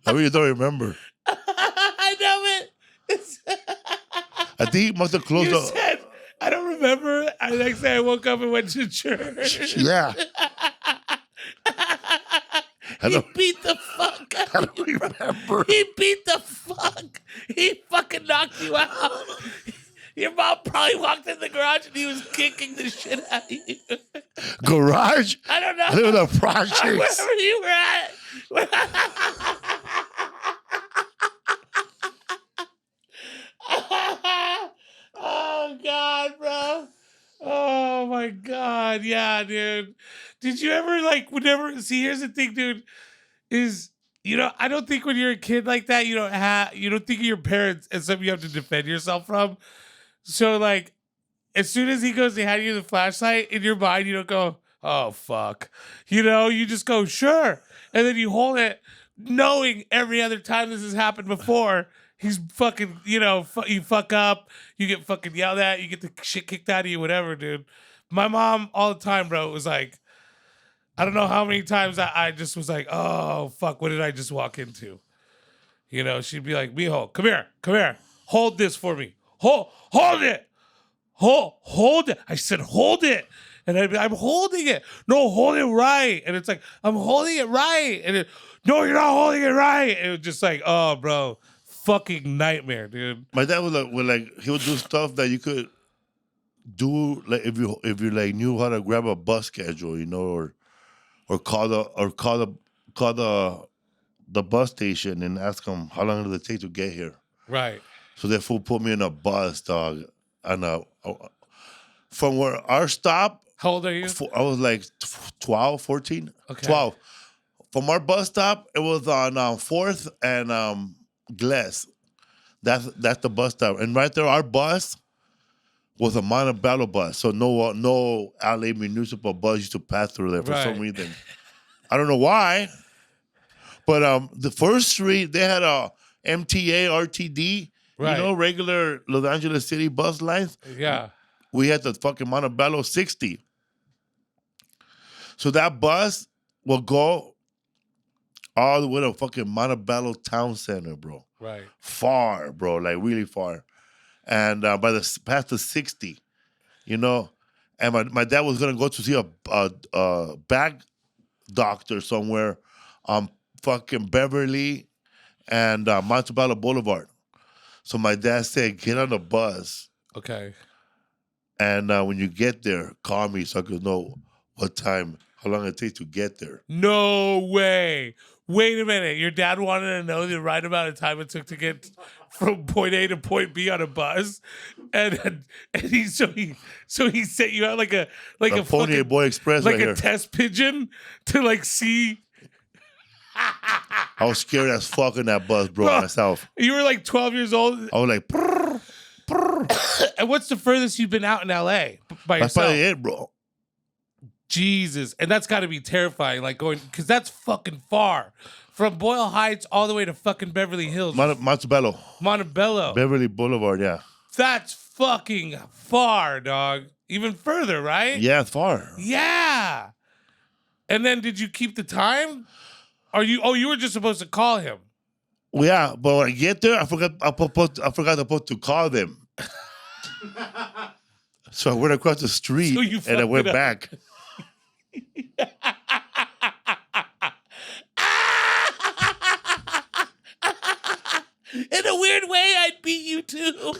S1: I really don't remember.
S2: I know it.
S1: I think he must have closed
S2: You
S1: up.
S2: said, I don't remember. The next day I woke up and went to church.
S1: Yeah.
S2: He beat the fuck out
S1: I
S2: of
S1: don't
S2: you, bro.
S1: remember.
S2: He beat the fuck. He fucking knocked you out. Your mom probably walked in the garage and he was kicking the shit out of you.
S1: Garage?
S2: I don't know.
S1: I live in the projects.
S2: Wherever you were at. Oh, God, bro. Oh, my God. Yeah, dude. Did you ever, like, see, here's the thing, dude, is, I don't think when you're a kid like that, you don't think of your parents as something you have to defend yourself from. So, like, as soon as he goes to hand you the flashlight, in your mind, you don't go, oh, fuck. You just go, sure. And then you hold it, knowing every other time this has happened before, he's fucking, you fuck up, you get fucking yelled at, you get the shit kicked out of you, whatever, dude. My mom, all the time, bro, was like, I don't know how many times I just was like, oh, fuck, what did I just walk into? She'd be like, Mijo, come here. Hold this for me. Hold it. Hold it. I said, hold it. And I'd be, I'm holding it. No, hold it right. And it's like, I'm holding it right. And no, you're not holding it right. And it was just like, oh, bro, fucking nightmare, dude.
S1: My dad was like he would do stuff that you could do like if you like knew how to grab a bus schedule, or call the bus station and ask them how long does it take to get here.
S2: Right.
S1: So that fool put me in a bus, dog, and from where our stop.
S2: How old are you?
S1: I was like 12, 14.
S2: Okay.
S1: 12. From our bus stop, it was on 4th and Glass. That's the bus stop. And right there, our bus was a Montebello bus. So no LA municipal bus used to pass through there for some reason. I don't know why. But the first street, they had a MTA, RTD, regular Los Angeles City bus lines.
S2: Yeah.
S1: We had the fucking Montebello 60. So that bus will go all the way to fucking Montebello Town Center, bro.
S2: Right.
S1: Far, bro, like really far. And past the 60, And my dad was gonna go to see a back doctor somewhere on fucking Beverly and Montebello Boulevard. So my dad said, get on the bus.
S2: Okay.
S1: And when you get there, call me so I could know how long it takes to get there.
S2: No way. Wait a minute. Your dad wanted to know the right amount of time it took to get from point A to point B on a bus, and he sent you out like a
S1: Pony
S2: fucking,
S1: Boy Express,
S2: like
S1: right
S2: a
S1: here.
S2: test pigeon to like see.
S1: I was scared as fuck in that bus, bro, myself.
S2: You were like 12 years old.
S1: I was like, prrr, prrr.
S2: And what's the furthest you've been out in LA by
S1: That's
S2: yourself?
S1: probably it, bro.
S2: Jesus. And that's got to be terrifying, like going, because that's fucking far. From Boyle Heights all the way to fucking Beverly Hills.
S1: Montebello. Beverly Boulevard, yeah.
S2: That's fucking far, dog. Even further, right?
S1: Yeah, it's far.
S2: Yeah. And then did you keep the time? You were just supposed to call him.
S1: Well, yeah, but when I get there, I forgot to call them. So I went across the street and I went back.
S2: In a weird way, I'd beat you too.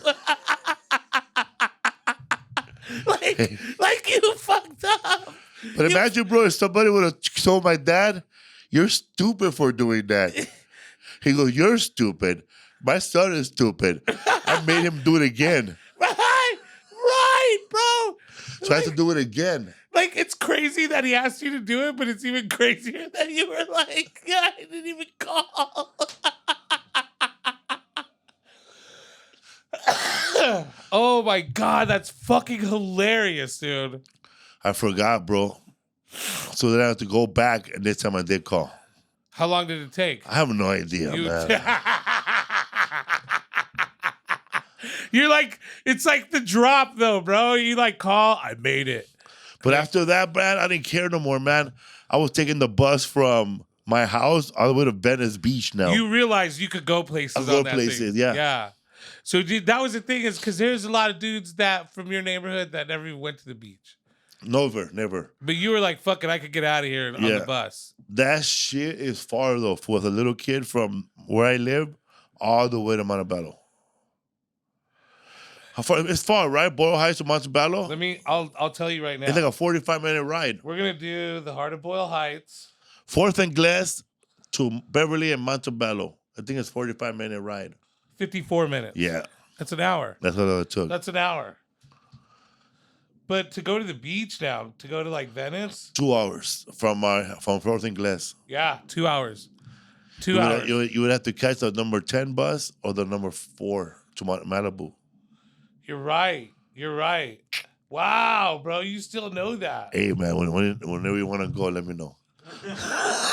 S2: like you fucked up.
S1: But imagine, bro, if somebody would have told my dad, "You're stupid for doing that." He goes, "You're stupid. My son is stupid. I made him do it again."
S2: Right, bro.
S1: So I had to do it again.
S2: Like, it's crazy that he asked you to do it, but it's even crazier that you were like, yeah, I didn't even call. Oh my God, that's fucking hilarious, dude.
S1: I forgot, bro. So then I had to go back, and this time I did call.
S2: How long did it take?
S1: I have no idea, man.
S2: You're like, it's like the drop though, bro. You like call, I made it.
S1: But after that, man, I didn't care no more, man. I was taking the bus from my house all the way to Venice Beach now.
S2: You realized you could go places
S1: I
S2: on that
S1: places,
S2: thing.
S1: yeah.
S2: Yeah. So that was the thing, is because there's a lot of dudes that from your neighborhood that never even went to the beach.
S1: Never.
S2: But you were like, fuck it, I could get out of here on the bus.
S1: That shit is far, though. For a little kid from where I live all the way to Montebello. How far? It's far, right? Boyle Heights to Montebello?
S2: I'll tell you right now.
S1: It's like a 45-minute ride.
S2: We're going to do the heart of Boyle Heights.
S1: 4th and Glass to Beverly and Montebello. I think it's 45-minute ride.
S2: 54 minutes.
S1: Yeah.
S2: That's an hour.
S1: That's what it took.
S2: That's an hour. But to go to the beach now, to go to like Venice?
S1: 2 hours from 4th and Glass.
S2: Yeah, 2 hours. 2 hours.
S1: You would have to catch the number 10 bus or the number 4 to Malibu.
S2: You're right. Wow, bro, you still know that.
S1: Hey, man, whenever you want to go, let me know.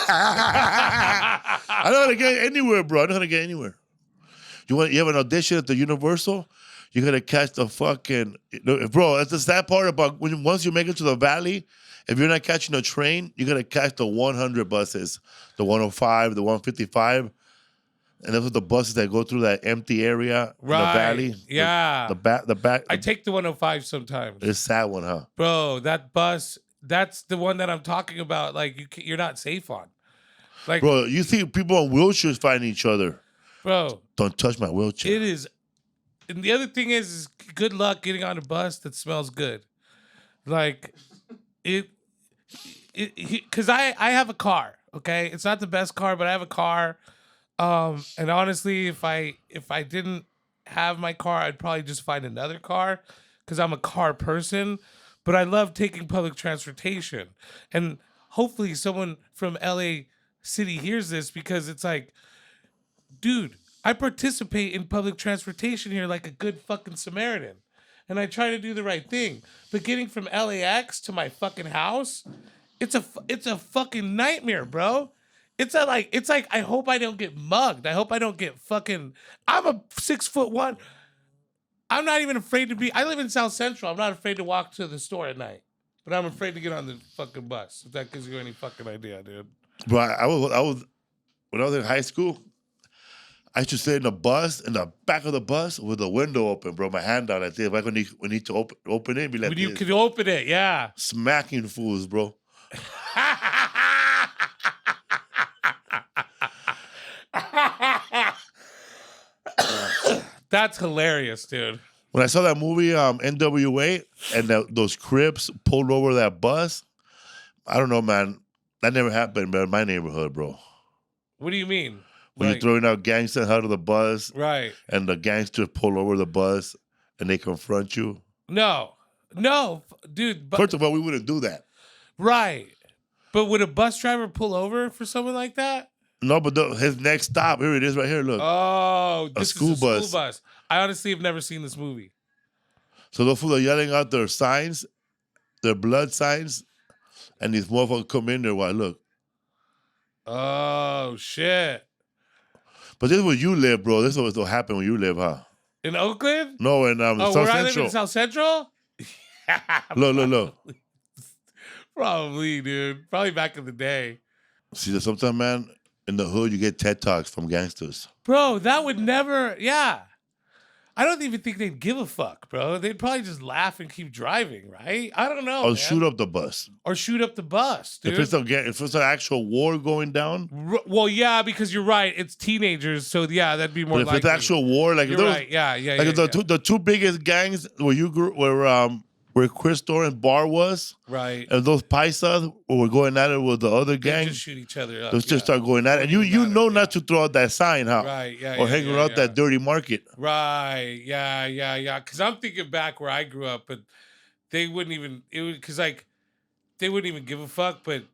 S1: I know how to get anywhere, bro. I know how to get anywhere. You have an audition at the Universal? You gotta catch the fucking bro. That's the sad part about once you make it to the valley. If you're not catching a train, you gotta catch the 100 buses, the 105, the 155, and those are the buses that go through that empty area in the valley.
S2: Yeah,
S1: the back.
S2: I take the 105 sometimes.
S1: It's a sad one, huh?
S2: Bro, that bus. That's the one that I'm talking about. Like you're not safe on. Like,
S1: bro, you see people on wheelchairs fighting each other.
S2: Bro,
S1: don't touch my wheelchair.
S2: It is. And the other thing is good luck getting on a bus that smells good. Like, because I have a car, okay? It's not the best car, but I have a car. And honestly, if I didn't have my car, I'd probably just find another car because I'm a car person. But I love taking public transportation. And hopefully someone from LA City hears this, because it's like, dude, I participate in public transportation here like a good fucking Samaritan. And I try to do the right thing. But getting from LAX to my fucking house, it's a fucking nightmare, bro. It's like I hope I don't get mugged. I hope I don't get fucking. I'm a 6'1". I'm not even afraid to be. I live in South Central. I'm not afraid to walk to the store at night. But I'm afraid to get on the fucking bus. If that gives you any fucking idea, dude.
S1: Bro, I was when I was in high school, I used to sit in the bus, in the back of the bus with the window open, bro. My hand out like this. If I need to open it, be like
S2: when
S1: this.
S2: You could open it, yeah.
S1: Smacking fools, bro.
S2: That's hilarious, dude.
S1: When I saw that movie, NWA, and those Crips pulled over that bus, I don't know, man. That never happened, man, in my neighborhood, bro.
S2: What do you mean?
S1: When you're throwing out gangsters out of the bus,
S2: right?
S1: And the gangsters pull over the bus and they confront you.
S2: No, dude.
S1: First of all, we wouldn't do that,
S2: right? But would a bus driver pull over for someone like that?
S1: No, but his next stop, here it is, right here. Look.
S2: Oh, this
S1: school
S2: is a school bus. I honestly have never seen this movie.
S1: So those fools are yelling out their signs, their blood signs, and these motherfuckers come in there while look.
S2: Oh shit.
S1: But this is where you live, bro. This is what happened when you live, huh?
S2: In Oakland?
S1: No, in South Central.
S2: I live in South Central?
S1: Look.
S2: Probably, dude. Probably back in the day.
S1: See, sometimes, man, in the hood, you get TED Talks from gangsters.
S2: Bro, that would never, yeah. I don't even think they'd give a fuck, bro. They'd probably just laugh and keep driving, right? I don't know.
S1: Or
S2: man.
S1: shoot up the bus.
S2: Or shoot up the bus, dude.
S1: If it's an actual war going down.
S2: Well, yeah, because you're right. It's teenagers, so yeah, that'd be more likely.
S1: If it's actual war, like
S2: you're
S1: if there was,
S2: right. Yeah.
S1: Like the two biggest gangs where you grew, where Chris Store and Bar was,
S2: right,
S1: and those paisas were going at it with the other gang.
S2: Just shoot each other up.
S1: Those just start going at it, and you know not to throw out that sign, huh?
S2: Right, yeah,
S1: or hang around that dirty market.
S2: Right, yeah. Because I'm thinking back where I grew up, but they wouldn't even. It was because like they wouldn't even give a fuck, but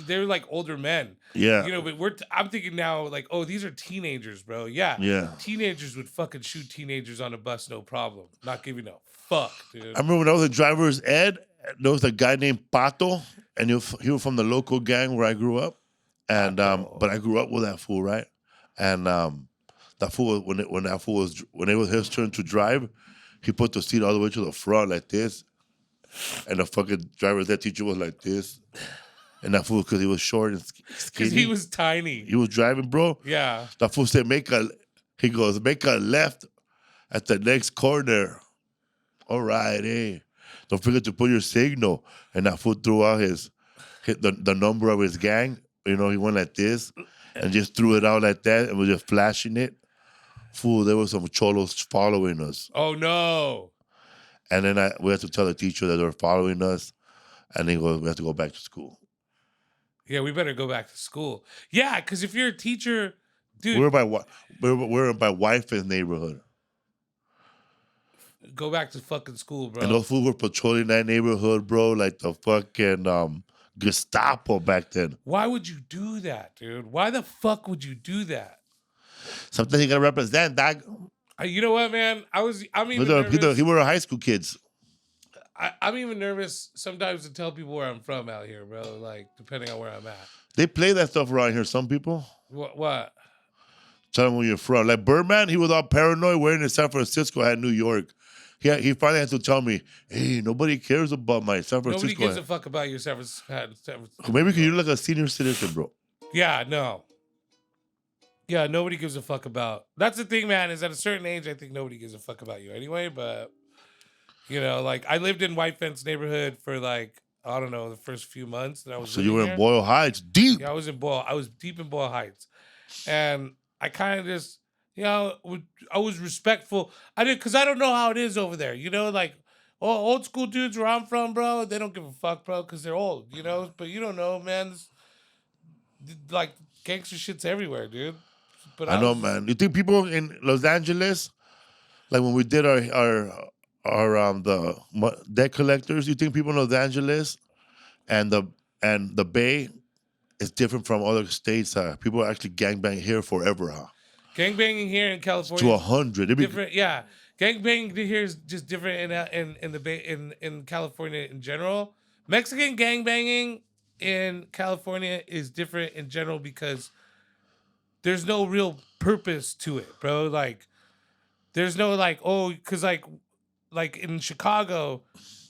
S2: they were like older men.
S1: Yeah,
S2: you know. But I'm thinking now, like, oh, these are teenagers, bro. Yeah. Teenagers would fucking shoot teenagers on a bus, no problem. Not giving a fuck, dude.
S1: I remember when I was a driver's ed, there was a guy named Pato, and he was from the local gang where I grew up, and but I grew up with that fool, right? And that fool, when it was his turn to drive, he put the seat all the way to the front like this, and the fucking driver's ed teacher was like this, and that fool, because he was short and skinny,
S2: because he was tiny,
S1: he was driving, bro.
S2: Yeah,
S1: that fool said make a left at the next corner. All right, hey. Don't forget to put your signal. And that fool threw out the number of his gang. You know, he went like this and just threw it out like that and was just flashing it. Fool, there were some cholos following us.
S2: Oh, no.
S1: And then we had to tell the teacher that they were following us. And he goes, we have to go back to school.
S2: Yeah, we better go back to school. Yeah, because if you're a teacher, dude.
S1: We're by Wife's neighborhood.
S2: Go back to fucking school, bro.
S1: And those fools were patrolling that neighborhood, bro, like the fucking Gestapo back then.
S2: Why would you do that, dude? Why the fuck would you do that?
S1: Something he gotta represent, dog.
S2: You know what, man? I'm even nervous.
S1: He were high school kids.
S2: I'm even nervous sometimes to tell people where I'm from out here, bro. Like, depending on where I'm at.
S1: They play that stuff around here, some people.
S2: What?
S1: Tell them where you're from. Like Birdman, he was all paranoid wearing in San Francisco, had New York. He finally had to tell me, hey, nobody cares about my San Francisco.
S2: Nobody gives a fuck about your San Francisco.
S1: Maybe because you're like a senior citizen, bro.
S2: Yeah, no. Yeah, nobody gives a fuck about. That's the thing, man, is at a certain age, I think nobody gives a fuck about you anyway. But, you know, like, I lived in White Fence neighborhood for, like, I don't know, the first few months that I was.
S1: So you were in Boyle Heights, deep.
S2: Yeah, I was deep in Boyle Heights. And I kind of just, you know, I was respectful. Because I don't know how it is over there. You know, like, old school dudes where I'm from, bro, they don't give a fuck, bro, because they're old, you know? But you don't know, man. Like, gangster shit's everywhere, dude. But
S1: I know, man. You think people in Los Angeles, like when we did our the debt collectors, you think people in Los Angeles and the Bay is different from other states? People actually gangbang here forever, huh?
S2: Gangbanging here in California
S1: to 100.
S2: Different, yeah. Gangbanging here is just different in the Bay in California in general. Mexican gangbanging in California is different in general because there's no real purpose to it, bro. Like, there's no like, because like in Chicago,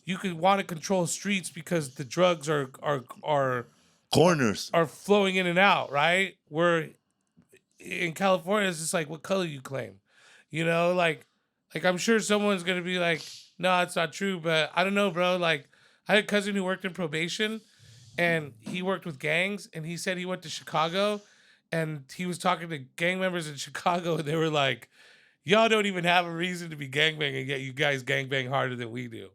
S2: you could want to control streets because the drugs are
S1: corners
S2: are flowing in and out, right? Where in California, it's just like what color you claim, you know, like I'm sure someone's gonna be like, no, it's not true, but I don't know, bro. Like, I had a cousin who worked in probation, and he worked with gangs, and he said he went to Chicago, and he was talking to gang members in Chicago, and they were like, y'all don't even have a reason to be gangbanging, yet you guys gangbang harder than we do.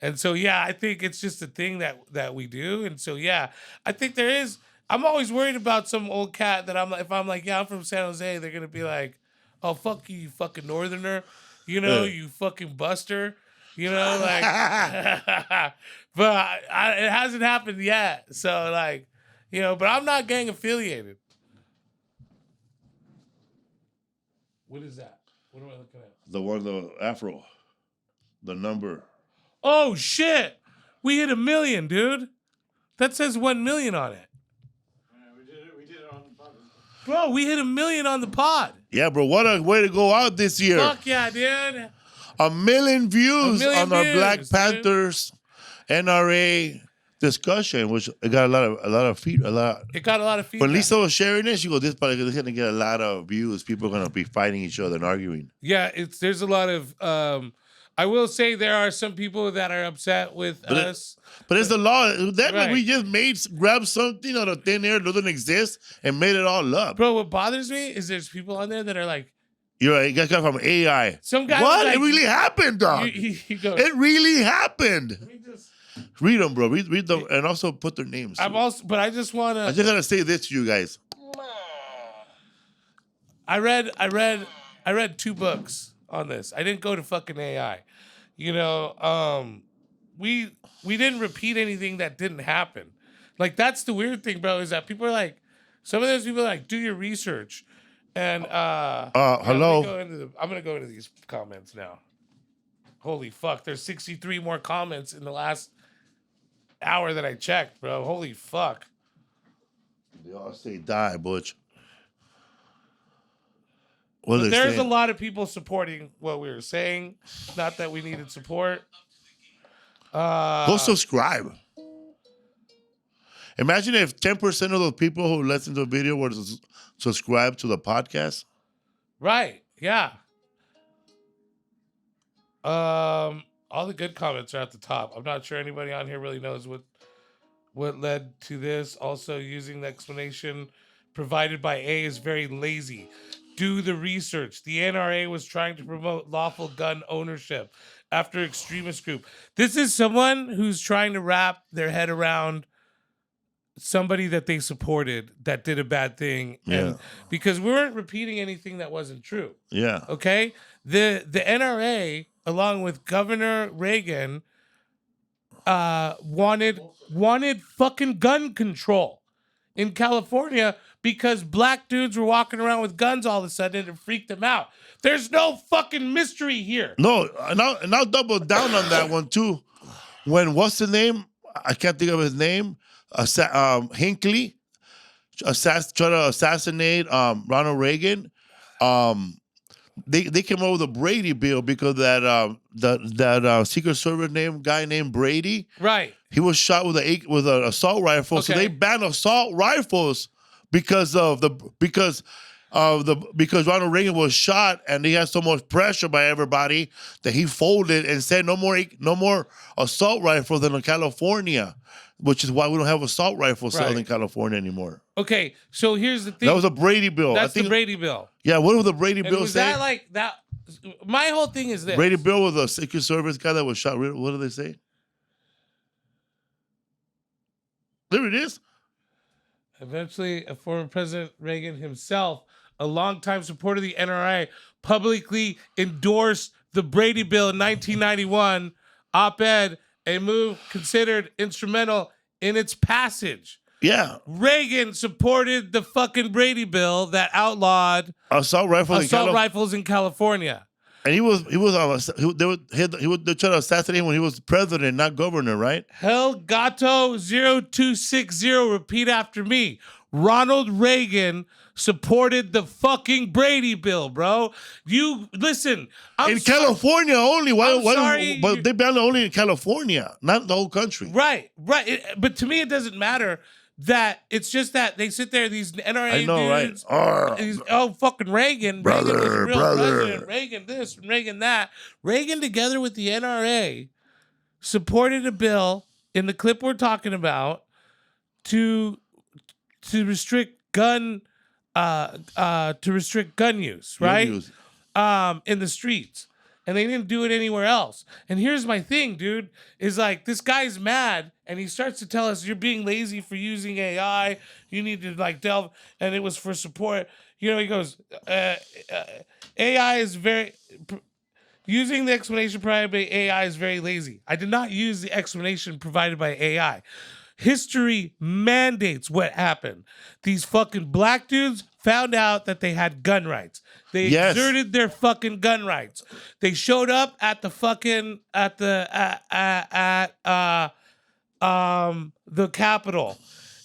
S2: And so, yeah, I think it's just a thing that we do. And so, yeah, I think there is. I'm always worried about some old cat that if I'm like, yeah, I'm from San Jose, they're going to be like, oh, fuck you, you fucking northerner. You know, you fucking buster. You know, like, but it hasn't happened yet. So, like, you know, but I'm not gang affiliated. What is that? What am I looking at?
S1: The Afro. The number.
S2: Oh, shit. We hit 1 million, dude. That says 1 million on it.
S4: We did it on the pod.
S2: Bro, we hit 1 million on the pod.
S1: Yeah, bro. What a way to go out this year.
S2: Fuck yeah, dude.
S1: 1 million views on our Black Panthers NRA discussion, which it got a lot of feed.
S2: It got a lot of feedback.
S1: When Lisa was sharing this, she goes, "This probably is going to get a lot of views. People are going to be fighting each other and arguing."
S2: Yeah, there's a lot of. I will say there are some people that are upset with us.
S1: But it's the law. That
S2: Right.
S1: we just grabbed something out of thin air that doesn't exist and made it all up.
S2: Bro, what bothers me is there's people on there that are like,
S1: You're right. You guys got from AI.
S2: some guy.
S1: What?
S2: Like,
S1: It really happened, dog.
S2: he goes,
S1: It really happened.
S2: let me just-
S1: Read them, bro. Read them, and also put their names.
S2: I'm also, but I just want
S1: I
S2: to.
S1: just gotta say this to you guys.
S2: I read 2 books on this. I didn't go to fucking AI. You know, we didn't repeat anything that didn't happen. Like, that's the weird thing, bro, is that people are like, some of those people are like, do your research. And
S1: hello.
S2: I'm gonna go into these comments now. Holy fuck, there's 63 more comments in the last hour that I checked, bro. Holy fuck.
S1: They all say die, Butch.
S2: But there's a lot of people supporting what we were saying. Not that we needed support.
S1: Go subscribe. Imagine if 10% of the people who listen to the video were to subscribe to the podcast.
S2: Right. Yeah. All the good comments are at the top. I'm not sure anybody on here really knows what led to this. Also, using the explanation provided by A is very lazy. Do the research. The NRA was trying to promote lawful gun ownership after extremist group. This is someone who's trying to wrap their head around somebody that they supported that did a bad thing.
S1: Yeah.
S2: And because we weren't repeating anything that wasn't true.
S1: Yeah.
S2: Okay? The NRA, along with Governor Reagan, wanted fucking gun control in California because black dudes were walking around with guns all of a sudden and it freaked them out. There's no fucking mystery here.
S1: No, and I'll double down on that one too. When what's the name? I can't think of his name. Hinckley tried to assassinate Ronald Reagan. They came up with a Brady bill because that Secret Service guy named Brady.
S2: Right.
S1: He was shot with an assault rifle. So
S2: Okay.
S1: they banned assault rifles because Ronald Reagan was shot and he had so much pressure by everybody that he folded and said no more assault rifles in California, which is why we don't have assault rifles sold in California anymore.
S2: Okay, so here's the thing.
S1: That was a Brady bill.
S2: That's the Brady bill.
S1: Yeah, what was the Brady
S2: And
S1: bill
S2: was
S1: say?
S2: that like that? My whole thing is this.
S1: Brady bill was a Secret Service guy that was shot. What did they say? There it is.
S2: Eventually, a former President Reagan himself, a longtime supporter of the NRA, publicly endorsed the Brady Bill in 1991 op-ed, a move considered instrumental in its passage.
S1: Yeah.
S2: Reagan supported the fucking Brady Bill that outlawed
S1: Assault
S2: rifles in California.
S1: And they tried to assassinate him when he was president, not governor, right?
S2: Helgato 0260, repeat after me. Ronald Reagan supported the fucking Brady Bill, bro. You listen.
S1: California only. Why?
S2: Sorry,
S1: but they banned it only in California, not the whole country.
S2: Right. But to me, it doesn't matter. That it's just that they sit there, these NRA
S1: I know,
S2: dudes,
S1: right?
S2: Fucking Reagan,
S1: brother,
S2: Reagan was a real
S1: brother.
S2: president, Reagan this, and Reagan that. Reagan, together with the NRA, supported a bill in the clip we're talking about to restrict gun use, right? In the streets. And they didn't do it anywhere else. And here's my thing, dude, is like this guy's mad and he starts to tell us you're being lazy for using AI. You need to like delve, and it was for support. You know, he goes, AI is using the explanation provided by AI is very lazy. I did not use the explanation provided by AI. History mandates what happened. These fucking black dudes found out that they had gun rights. They exerted their fucking gun rights. They showed up at the fucking the Capitol.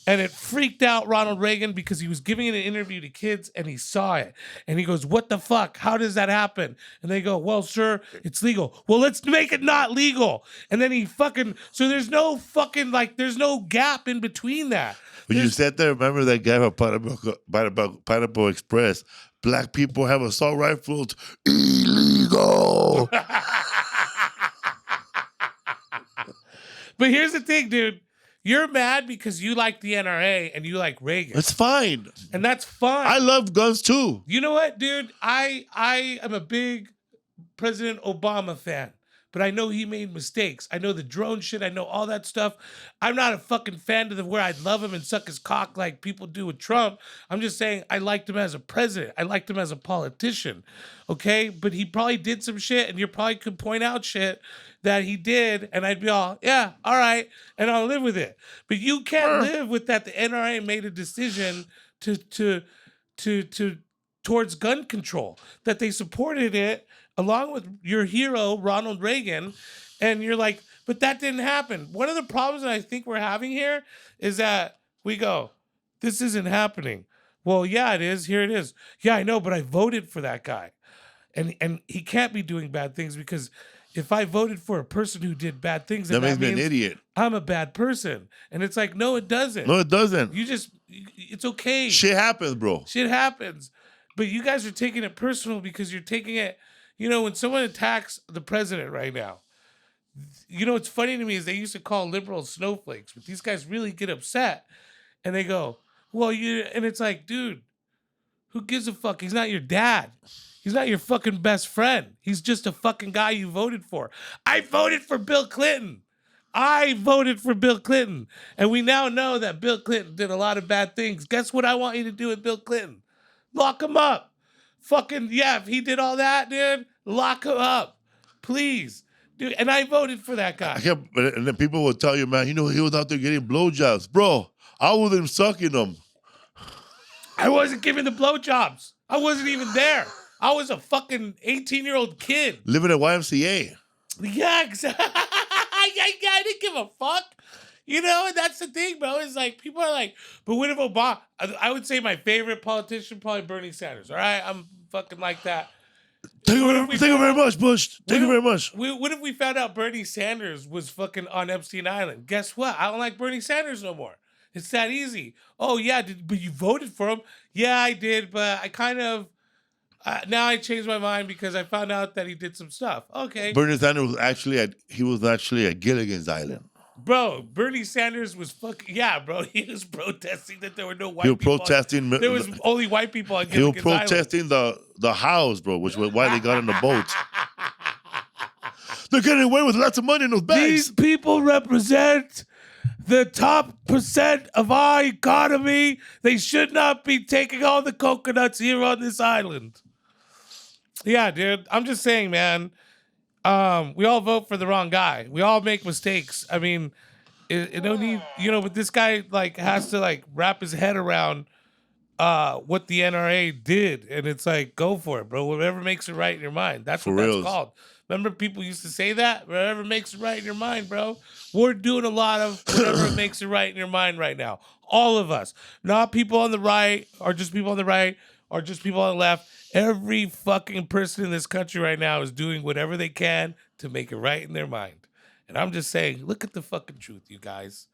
S2: And it freaked out Ronald Reagan because he was giving an interview to kids and he saw it. And he goes, what the fuck? How does that happen? And they go, well, sir, it's legal. Well, let's make it not legal. And then he so there's no fucking, there's no gap in between that.
S1: When you sat there, remember that guy from Pineapple Express? Black people have assault rifles. Illegal.
S2: But here's the thing, dude. You're mad because you like the NRA and you like Reagan.
S1: It's fine.
S2: And that's fine.
S1: I love guns too.
S2: You know what, dude? I am a big President Obama fan, but I know he made mistakes. I know the drone shit. I know all that stuff. I'm not a fucking fan to where I'd love him and suck his cock like people do with Trump. I'm just saying I liked him as a president. I liked him as a politician, okay? But he probably did some shit, and you probably could point out shit that he did, and I'd be all, yeah, all right, and I'll live with it. But you can't live with that. The NRA made a decision towards gun control, that they supported it along with your hero, Ronald Reagan, and you're like, but that didn't happen. One of the problems that I think we're having here is that we go, this isn't happening. Well, yeah, it is. Here it is. Yeah, I know, but I voted for that guy. And he can't be doing bad things because if I voted for a person who did bad things,
S1: that makes me an idiot.
S2: I'm a bad person. And it's like, no, it doesn't.
S1: No, it doesn't.
S2: It's okay.
S1: Shit happens, bro.
S2: Shit happens. But you guys are taking it personal because you're taking it, when someone attacks the president right now, what's funny to me is they used to call liberals snowflakes, but these guys really get upset and they go, well, and it's like, dude, who gives a fuck? He's not your dad. He's not your fucking best friend. He's just a fucking guy you voted for. I voted for Bill Clinton. And we now know that Bill Clinton did a lot of bad things. Guess what I want you to do with Bill Clinton? Lock him up. Fucking, yeah, if he did all that, dude, lock him up. Please. Dude, and I voted for that guy.
S1: And then people will tell you, man, he was out there getting blowjobs. Bro, I wasn't sucking them.
S2: I wasn't giving the blowjobs. I wasn't even there. I was a fucking 18-year-old kid.
S1: Living at YMCA.
S2: Yeah, exactly. I didn't give a fuck. And that's the thing, bro. It's like, people are like, but what if Obama? I would say my favorite politician, probably Bernie Sanders. All right? I'm fucking like that.
S1: Thank you very much, Bush. Thank you very much.
S2: What if we found out Bernie Sanders was fucking on Epstein Island? Guess what? I don't like Bernie Sanders no more. It's that easy. Oh, yeah, but you voted for him? Yeah, I did, but I kind of... now I changed my mind because I found out that he did some stuff. Okay.
S1: Bernie Sanders was actually at Gilligan's Island.
S2: Bro, Bernie Sanders was fucking... Yeah, bro. He was protesting that there were no white
S1: people.
S2: He was protesting... There was only white people on Gilligan's Island.
S1: He was protesting the house, bro, which was why they got on the boat. They're getting away with lots of money in those bags.
S2: These people represent the top % of our economy. They should not be taking all the coconuts here on this island. Yeah, dude. I'm just saying, man. We all vote for the wrong guy. We all make mistakes. I mean, it don't need, but this guy has to wrap his head around what the NRA did, and it's like, go for it, bro. Whatever makes it right in your mind. That's what that's called. Remember, people used to say that? Whatever makes it right in your mind, bro. We're doing a lot of whatever makes it right in your mind right now. All of us. Not people on the right, or just people on the right, or just people on the left. Every fucking person in this country right now is doing whatever they can to make it right in their mind. And I'm just saying, look at the fucking truth, you guys.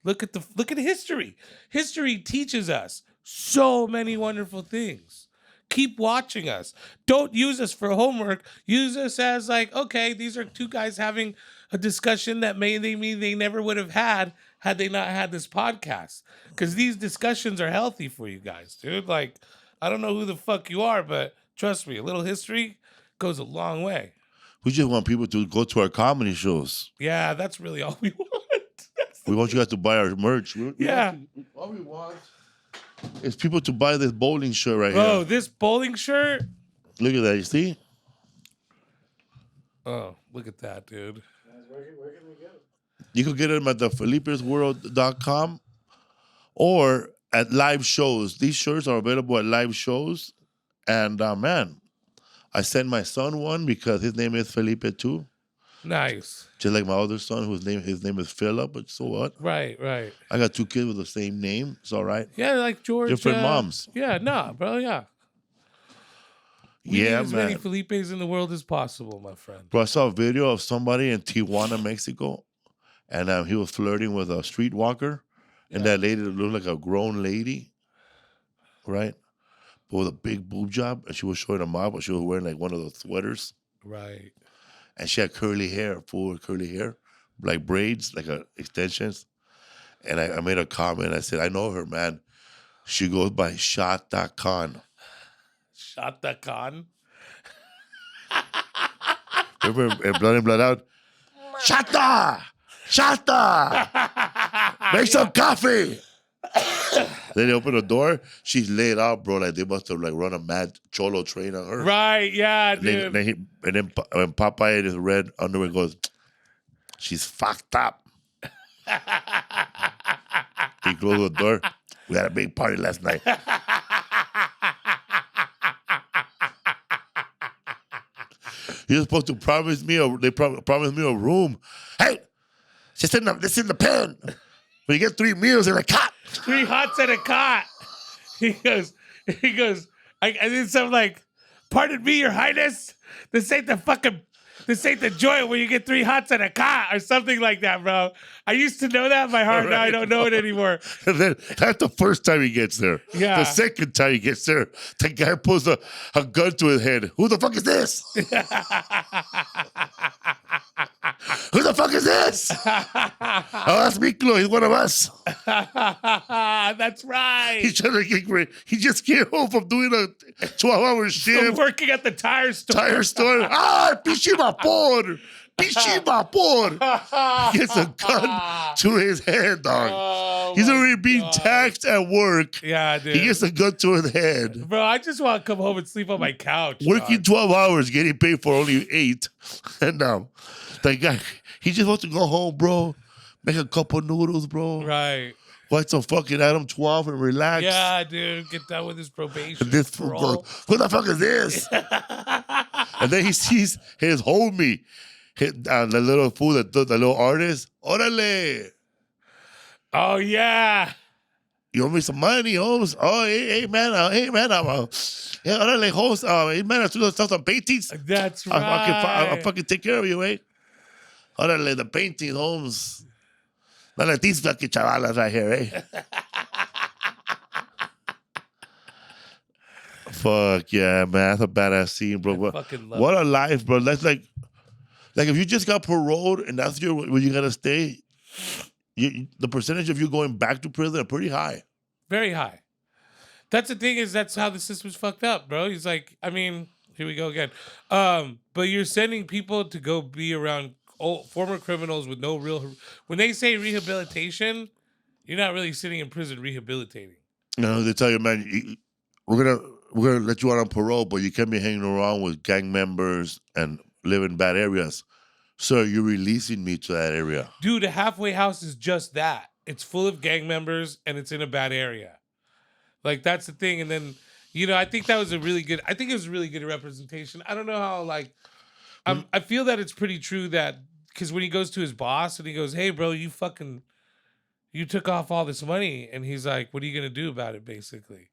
S2: Look at history. History teaches us so many wonderful things. Keep watching us. Don't use us for homework. Use us as okay, these are two guys having a discussion that they never would have had they not had this podcast. Because these discussions are healthy for you guys, dude. I don't know who the fuck you are, but trust me, a little history goes a long way.
S1: We just want people to go to our comedy shows.
S2: Yeah, that's really all we want.
S1: We want you guys to buy our merch. All we want is people to buy this bowling shirt right here.
S2: Oh, this bowling shirt?
S1: Look at that. You see?
S2: Oh, look at that, dude.
S5: Where can we get it?
S1: You can get them at the felipesworld.com or at live shows. These shirts are available at live shows. And, man, I sent my son one because his name is Felipe too.
S2: Nice.
S1: Just like my other son, his name is Philip, but so what?
S2: Right.
S1: I got 2 kids with the same name. It's all right.
S2: Yeah, like George.
S1: Different moms.
S2: Yeah, nah, bro, yeah. We need as many Felipes in the world as possible, my friend.
S1: Bro, I saw a video of somebody in Tijuana, Mexico, and he was flirting with a streetwalker, and that lady looked like a grown lady, right? But with a big boob job, and she was showing them off, but she was wearing like one of those sweaters.
S2: Right.
S1: And she had curly hair, full curly hair, like braids, like extensions. And I made a comment. I said, I know her, man. She goes by Shata Khan.
S2: Shata Khan?
S1: Remember Blood In, Blood Out? Shata! Make some coffee! Then they open the door. She's laid out, bro. Like they must have like run a mad cholo train on her.
S2: Right, yeah, dude.
S1: And then when Popeye in his red underwear goes, she's fucked up. He closed the door. We had a big party last night. He was supposed to promise me promised me a room. Hey, this in the pen. When you get 3 meals in a cot.
S2: 3 hots and a cot. He goes, I did something like, pardon me, your highness. This ain't the joint where you get 3 hots and a cot or something like that, bro. I used to know that in my heart. Right. Now I don't know it anymore.
S1: And then that's the first time he gets there.
S2: Yeah.
S1: The second time he gets there, the guy pulls a gun to his head. Who the fuck is this? Who the fuck is this? Oh, that's Miklo. He's one of us.
S2: That's right.
S1: He's trying to get great. He just came home from doing a 12-hour shift.
S2: From working at the tire store.
S1: Pichi vapor. Pichi vapor. He gets a gun to his head, dog.
S2: Oh,
S1: he's already being taxed at work.
S2: Yeah, dude.
S1: He gets a gun to his head.
S2: Bro, I just want to come home and sleep on my couch.
S1: Working 12 hours, getting paid for only 8. And that guy, he just wants to go home, bro. Make a couple noodles, bro.
S2: Right.
S1: Watch some fucking Adam 12 and relax.
S2: Yeah, dude. Get done with his probation.
S1: This fool goes, who the fuck is this? And then he sees his homie, the little fool, the little artist. Orale.
S2: Oh, yeah.
S1: You owe me some money, hoes. Oh, hey, man. Yeah, orale, hoes. Hey, man, I do some paintings.
S2: That's right.
S1: I'll fucking take care of you, eh? Orale, the paintings, homes. Not like these fucking chavalas right here, eh? Fuck yeah, man. That's a badass scene, bro. What a life, bro. That's like if you just got paroled and that's where you gotta stay, the percentage of you going back to prison are pretty high.
S2: Very high. That's the thing is that's how the system's fucked up, bro. He's like, I mean, here we go again. But you're sending people to go be around former criminals with no real. When they say rehabilitation, you're not really sitting in prison rehabilitating.
S1: No, they tell you, man, we're gonna let you out on parole, but you can't be hanging around with gang members and live in bad areas. Sir, you're releasing me to that area.
S2: Dude, a halfway house is just that. It's full of gang members and it's in a bad area. Like that's the thing. And then, I think that was it was a really good representation. I don't know how I feel that it's pretty true that because when he goes to his boss and he goes, hey bro, you took off all this money, and he's like, what are you gonna do about it, basically?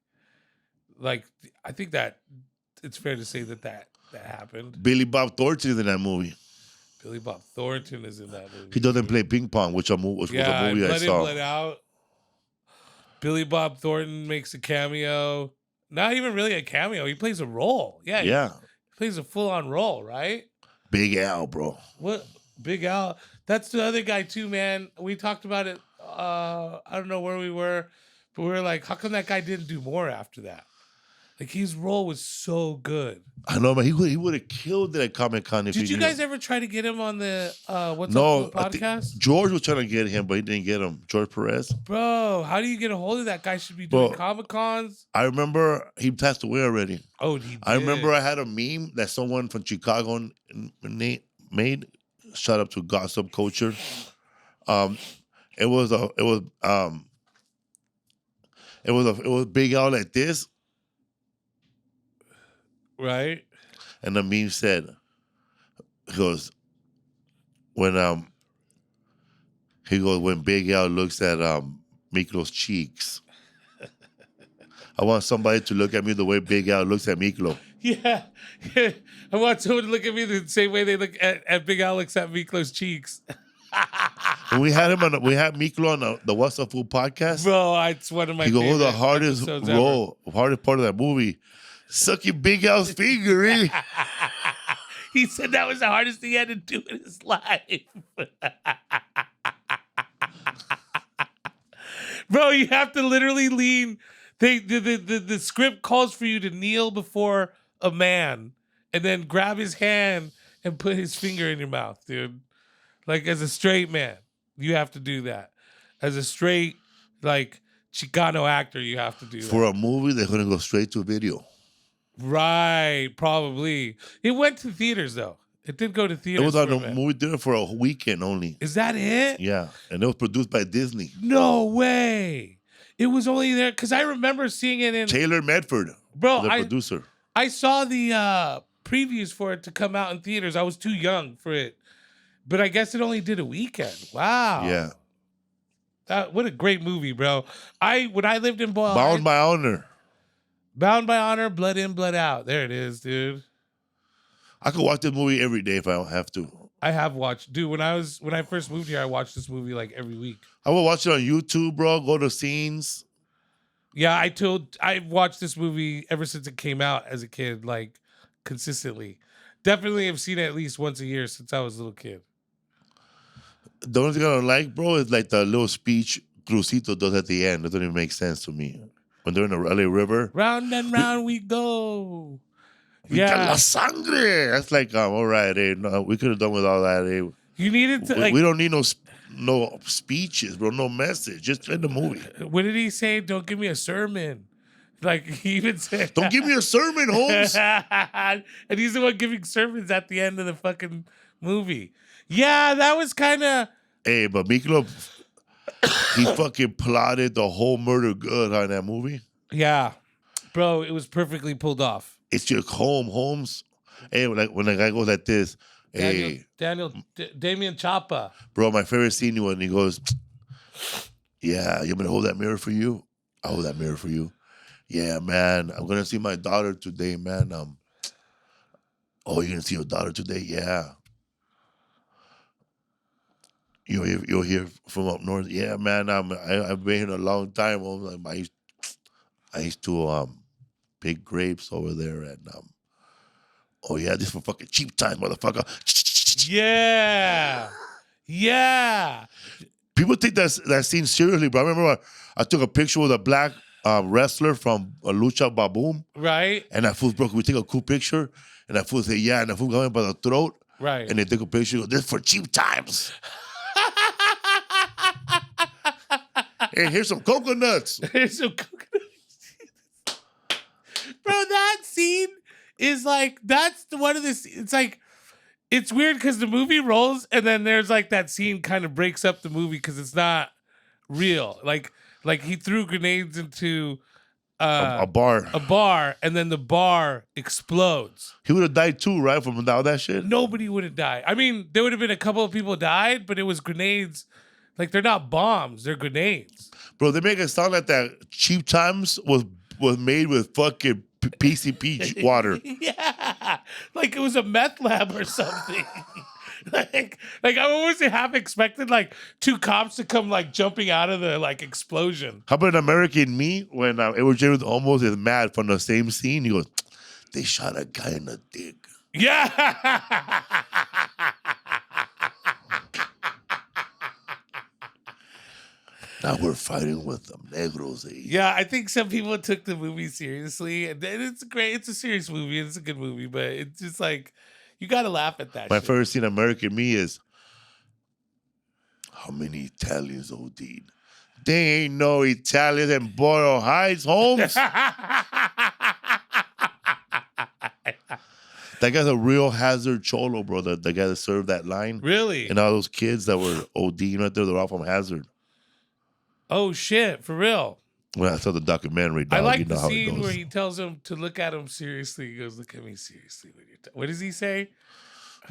S2: Like, I think that it's fair to say that happened.
S1: Billy Bob Thornton is in that movie.
S2: Billy Bob Thornton is in that movie.
S1: He doesn't play ping pong, which was a movie I saw.
S2: Blood Out. Billy Bob Thornton makes a cameo. Not even really a cameo. He plays a role. Yeah. He plays a full-on role, right?
S1: Big Al, bro.
S2: What? Big Al. That's the other guy too, man. We talked about it. I don't know where we were, but we were like, how come that guy didn't do more after that? Like, his role was so good.
S1: I know, man. He would have killed it at Comic-Con.
S2: Did you guys ever try to get him on the What's Up podcast?
S1: George was trying to get him, but he didn't get him. George Perez.
S2: Bro, how do you get a hold of that guy? Should be doing Comic-Cons.
S1: I remember he passed away already.
S2: Oh, he did.
S1: I remember I had a meme that someone from Chicago made. Shout out to Gossip Culture. It was Big Al like this.
S2: Right.
S1: And the meme said, he goes, when he goes, when Big Al looks at Miklo's cheeks. I want somebody to look at me the way Big Al looks at Miklo.
S2: Yeah. I want someone to look at me the same way they look at Big Al looks at Miklo's cheeks.
S1: When we had Miklo on the What's the Food podcast.
S2: Bro, it's one of my
S1: favorite. He goes, the hardest part of that movie, sucking Big Al's finger, eh?
S2: He said that was the hardest thing he had to do in his life. Bro, you have to literally lean. The script calls for you to kneel before a man and then grab his hand and put his finger in your mouth, dude. Like, as a straight man, you have to do that. As a straight, like, Chicano actor, you have to do that.
S1: For a movie, they're going to go straight to video.
S2: Right, probably. It went to theaters, though. It did go to theaters.
S1: It was on a movie theater for a weekend only.
S2: Is that it?
S1: Yeah, and it was produced by Disney.
S2: No way. It was only there because I remember seeing it in
S1: Taylor Medford,
S2: bro,
S1: the producer.
S2: I saw the previews for it to come out in theaters. I was too young for it, but I guess it only did a weekend. Wow.
S1: Yeah.
S2: What a great movie, bro. When I lived in Boyle
S1: Bound by Honor.
S2: Bound by Honor, Blood In, Blood Out. There it is, dude.
S1: I could watch this movie every day if I don't have to.
S2: I have watched, dude. When I first moved here, I watched this movie like every week.
S1: I would watch it on YouTube, bro. Go to scenes.
S2: Yeah, I've watched this movie ever since it came out as a kid, like consistently. Definitely have seen it at least once a year since I was a little kid.
S1: The only thing I don't like, bro, is like the little speech Crucito does at the end. That doesn't even make sense to me. When they're in the LA River.
S2: Round and round we go.
S1: Yeah. La sangre. That's like, all right, no, we could have done with all that.
S2: You needed to,
S1: we don't need no speeches, bro, no message. Just in the movie.
S2: What did he say? Don't give me a sermon. Like, he even said,
S1: don't give me a sermon, Holmes.
S2: And he's the one giving sermons at the end of the fucking movie. Yeah, that was kind of.
S1: Hey, but Miklo, he fucking plotted the whole murder good on that movie.
S2: Yeah. Bro, it was perfectly pulled off.
S1: It's your Holmes. Hey, when the guy goes like this,
S2: Damien Chapa.
S1: Bro, my favorite scene when he goes, yeah, you want me to hold that mirror for you? I'll hold that mirror for you. Yeah, man, I'm going to see my daughter today, man. Oh, you're going to see your daughter today? Yeah. You're here from up north? Yeah, man, I've been here a long time. I used to pick grapes over there and oh yeah, this for fucking cheap time, motherfucker.
S2: Yeah. Yeah.
S1: People take that scene seriously, bro. I remember I took a picture with a black wrestler from Lucha Baboom.
S2: Right.
S1: And that fool, bro, we take a cool picture? And that fool say, yeah, and that fool got him by the throat.
S2: Right.
S1: And they took a picture, go, this for cheap times. Hey, here's some coconuts.
S2: Here's some coconuts. Bro, that scene is like, that's one of the, it's like, it's weird because the movie rolls and then there's like that scene kind of breaks up the movie because it's not real. Like he threw grenades into
S1: a bar
S2: and then the bar explodes.
S1: He would have died too, right? From all that shit?
S2: Nobody would have died. I mean, there would have been a couple of people died, but it was grenades. Like, they're not bombs, they're grenades.
S1: Bro, they make it sound like that Cheap Times was made with fucking PCP water.
S2: Yeah, like it was a meth lab or something. like I always half expected like two cops to come like jumping out of the like explosion.
S1: How about American Me when Edward James almost is mad from the same scene? He goes, "They shot a guy in the dick."
S2: Yeah.
S1: Now we're fighting with them negros. Eh?
S2: Yeah, I think some people took the movie seriously, and it's great. It's a serious movie. It's a good movie, but it's just like you got to laugh at that.
S1: My
S2: shit.
S1: first scene, American Me, is how many Italians OD'd? They ain't no Italians in Boyle Heights, Holmes. That guy's a real Hazard Cholo, bro. The guy that served that line.
S2: Really?
S1: And all those kids that were ODing right there, they're all from Hazard.
S2: Oh, shit. For real?
S1: Well, I saw the documentary, dog.
S2: I like
S1: you know
S2: the
S1: how it
S2: scene
S1: goes.
S2: where he tells him to look at him seriously. He goes, look at me seriously. What does he say?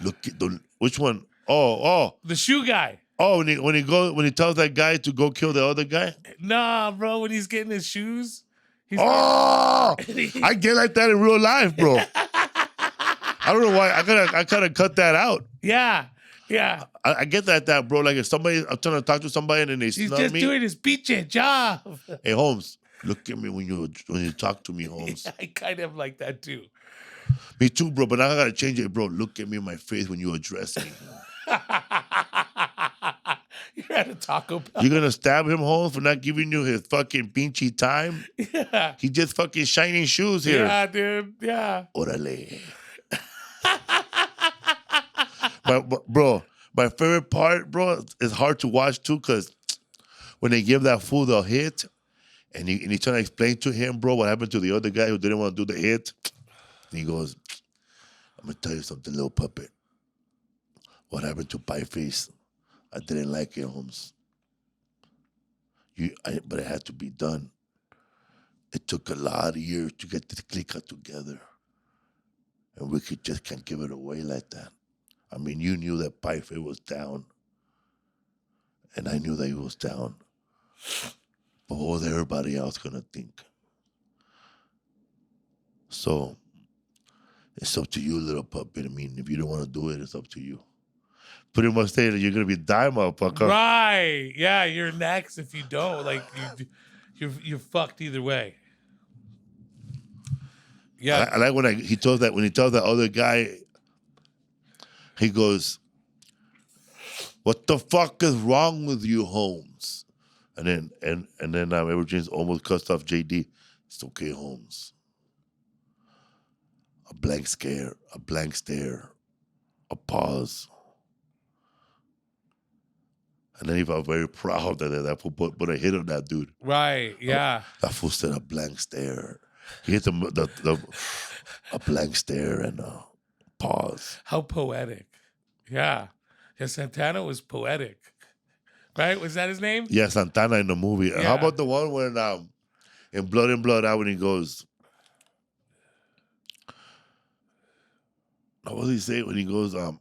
S1: Look at which one?
S2: The shoe guy.
S1: Oh, when he tells that guy to go kill the other guy.
S2: Nah, bro. When he's getting his shoes.
S1: I get like that in real life, bro. I don't know why. I gotta cut that out.
S2: Yeah.
S1: I get that, bro. Like if I'm trying to talk to somebody and then they
S2: He's
S1: snub
S2: just
S1: me.
S2: doing his bitch job.
S1: Hey, Holmes, look at me when you talk to me, Holmes.
S2: Yeah, I kind of like that too.
S1: Me too, bro. But now I gotta change it, bro. Look at me in my face when you address me.
S2: You're at a Taco Bell.
S1: You're gonna stab him, Holmes, for not giving you his fucking pinchy time?
S2: Yeah.
S1: He just fucking shining shoes here.
S2: Yeah, dude. Yeah.
S1: Orale. But bro, my favorite part, bro, is hard to watch too, because when they give that fool the hit, and he's trying to explain to him, bro, what happened to the other guy who didn't want to do the hit. And he goes, I'm gonna tell you something, little puppet. What happened to Pie Face? I didn't like it, Holmes. But it had to be done. It took a lot of years to get this clique together. And we just can't give it away like that. I mean, you knew that Pie Face was down. And I knew that he was down. But what was everybody else gonna think? So, it's up to you, little puppet. I mean, if you don't want to do it, it's up to you. Pretty much saying that you're gonna be dying, motherfucker.
S2: Right. Yeah, you're next if you don't. Like you're fucked either way. Yeah.
S1: I like when he tells that other guy, he goes, "What the fuck is wrong with you, Holmes?" And then Edward James almost cussed off JD. It's okay, Holmes. A blank stare, a pause. And then he felt very proud that fool put a hit on that dude.
S2: Right, yeah.
S1: That fool said a blank stare. He hit a blank stare and a pause.
S2: How poetic. Yeah. Yeah, Santana was poetic. Right? Was that his name?
S1: Yeah, Santana in the movie.
S2: Yeah.
S1: How about the one when in Blood and Blood Out when he goes, what does he say when he goes, oh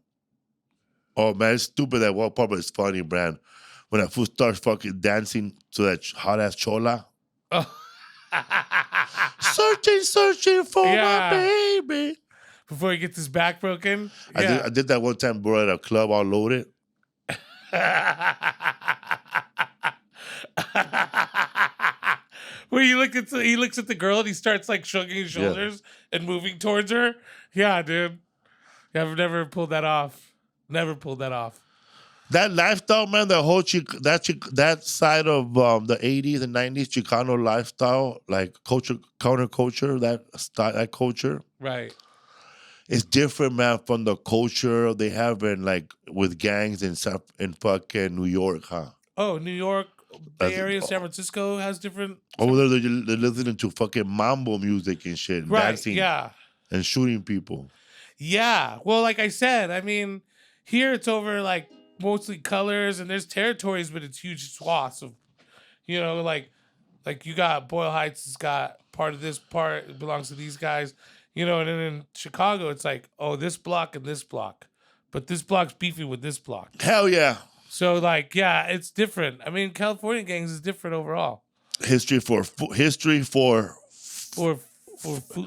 S1: man, it's stupid that one part, but it's funny, Brand. When that fool starts fucking dancing to that hot ass chola.
S2: Oh.
S1: Searching for my baby.
S2: Before he gets his back broken.
S1: I did that one time, bro, at a club all loaded.
S2: Where he looks at the girl and he starts like shrugging his shoulders and moving towards her. Yeah, dude. Yeah, I've never pulled that off. Never pulled that off.
S1: That lifestyle, man, that side of the 80s and 90s Chicano lifestyle, like counterculture, that culture.
S2: Right.
S1: It's different, man, from the culture they have in like with gangs in fucking New York, huh?
S2: Oh, New York, Bay Area, San Francisco has different.
S1: Over there, they're listening to fucking mambo music and shit, and dancing, and shooting people.
S2: Yeah. Well, like I said, I mean, here it's over like mostly colors, and there's territories, but it's huge swaths of, like you got Boyle Heights has got part of this part, it belongs to these guys, and then in Chicago, it's like, oh, this block and this block, but this block's beefy with this block.
S1: Hell yeah.
S2: So like, yeah, it's different. I mean, California gangs is different overall.
S1: History for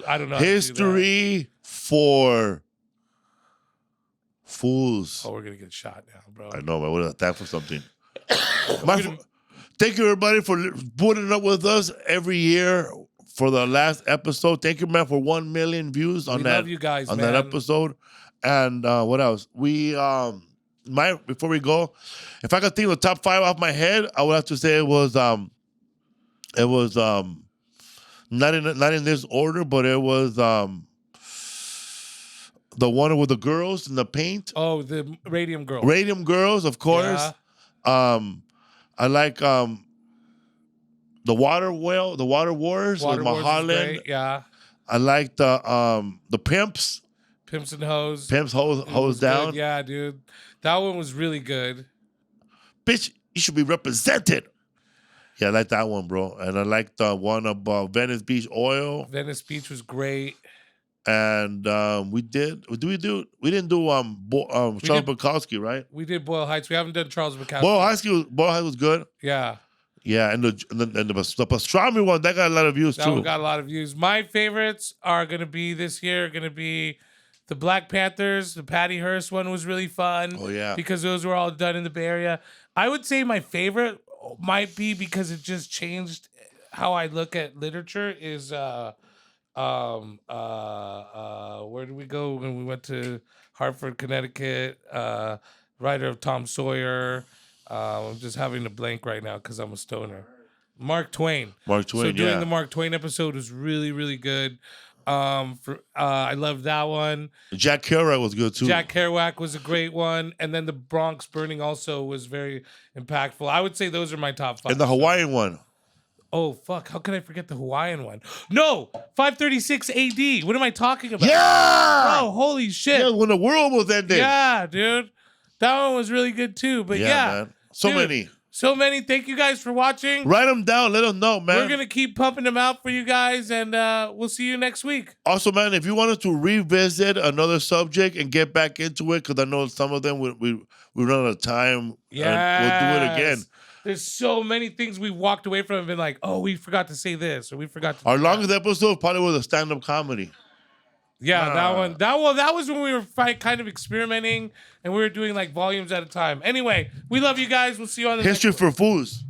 S2: I don't know.
S1: History for fools.
S2: Oh, we're gonna get shot now, bro.
S1: I know, man. What is that for something? Thank you, everybody, for putting up with us every year for the last episode. Thank you, man, for 1 million views on that.
S2: Love you guys,
S1: on
S2: man.
S1: that episode. And what else? Before we go, if I could think of the top 5 off my head, I would have to say it was not in this order, but it was the one with the girls in the paint.
S2: Oh, the Radium Girls.
S1: Radium Girls, of course. Yeah. I like the Water Wars with Mulholland.
S2: Yeah.
S1: I like the Pimps.
S2: Pimps and Hoes.
S1: Pimps, Hoes Down.
S2: Good. Yeah, dude. That one was really good.
S1: Bitch, you should be represented. Yeah, I like that one, bro. And I like the one about Venice Beach Oil.
S2: Venice Beach was great.
S1: And we didn't do Charles Bukowski, right?
S2: We did Boyle Heights. We haven't done Charles Bukowski.
S1: Boyle Heights was good.
S2: Yeah.
S1: Yeah, and the pastrami one that got a lot of views
S2: That
S1: too.
S2: one got a lot of views. My favorites are gonna be this year. Gonna be the Black Panthers. The Patty Hearst one was really fun.
S1: Oh yeah,
S2: because those were all done in the Bay Area. I would say my favorite might be because it just changed how I look at literature. Is where did we go when we went to Hartford, Connecticut? Writer of Tom Sawyer. I'm just having a blank right now because I'm a stoner. Mark Twain. So doing the Mark Twain episode was really, really good. I loved that one.
S1: Jack Kerouac was good too.
S2: Jack Kerouac was a great one, and then the Bronx Burning also was very impactful. I would say those are my top 5.
S1: And the Hawaiian one.
S2: Oh fuck! How could I forget the Hawaiian one? No, 536 AD. What am I talking about?
S1: Yeah.
S2: Oh, holy shit!
S1: Yeah, when the world was ending.
S2: Yeah, dude, that one was really good too. But yeah,
S1: man. So many.
S2: Thank you guys for watching.
S1: Write them down. Let them know, man.
S2: We're going to keep pumping them out for you guys, and we'll see you next week.
S1: Also, man, if you wanted to revisit another subject and get back into it, because I know some of them we run out of time.
S2: Yeah,
S1: we'll do it again.
S2: There's so many things we walked away from and been like, oh, we forgot to say this, or we forgot to.
S1: Our longest episode probably was a stand-up comedy.
S2: Yeah, that was when we were kind of experimenting and we were doing like volumes at a time. Anyway, we love you guys. We'll see you on the
S1: History
S2: next
S1: for Foos.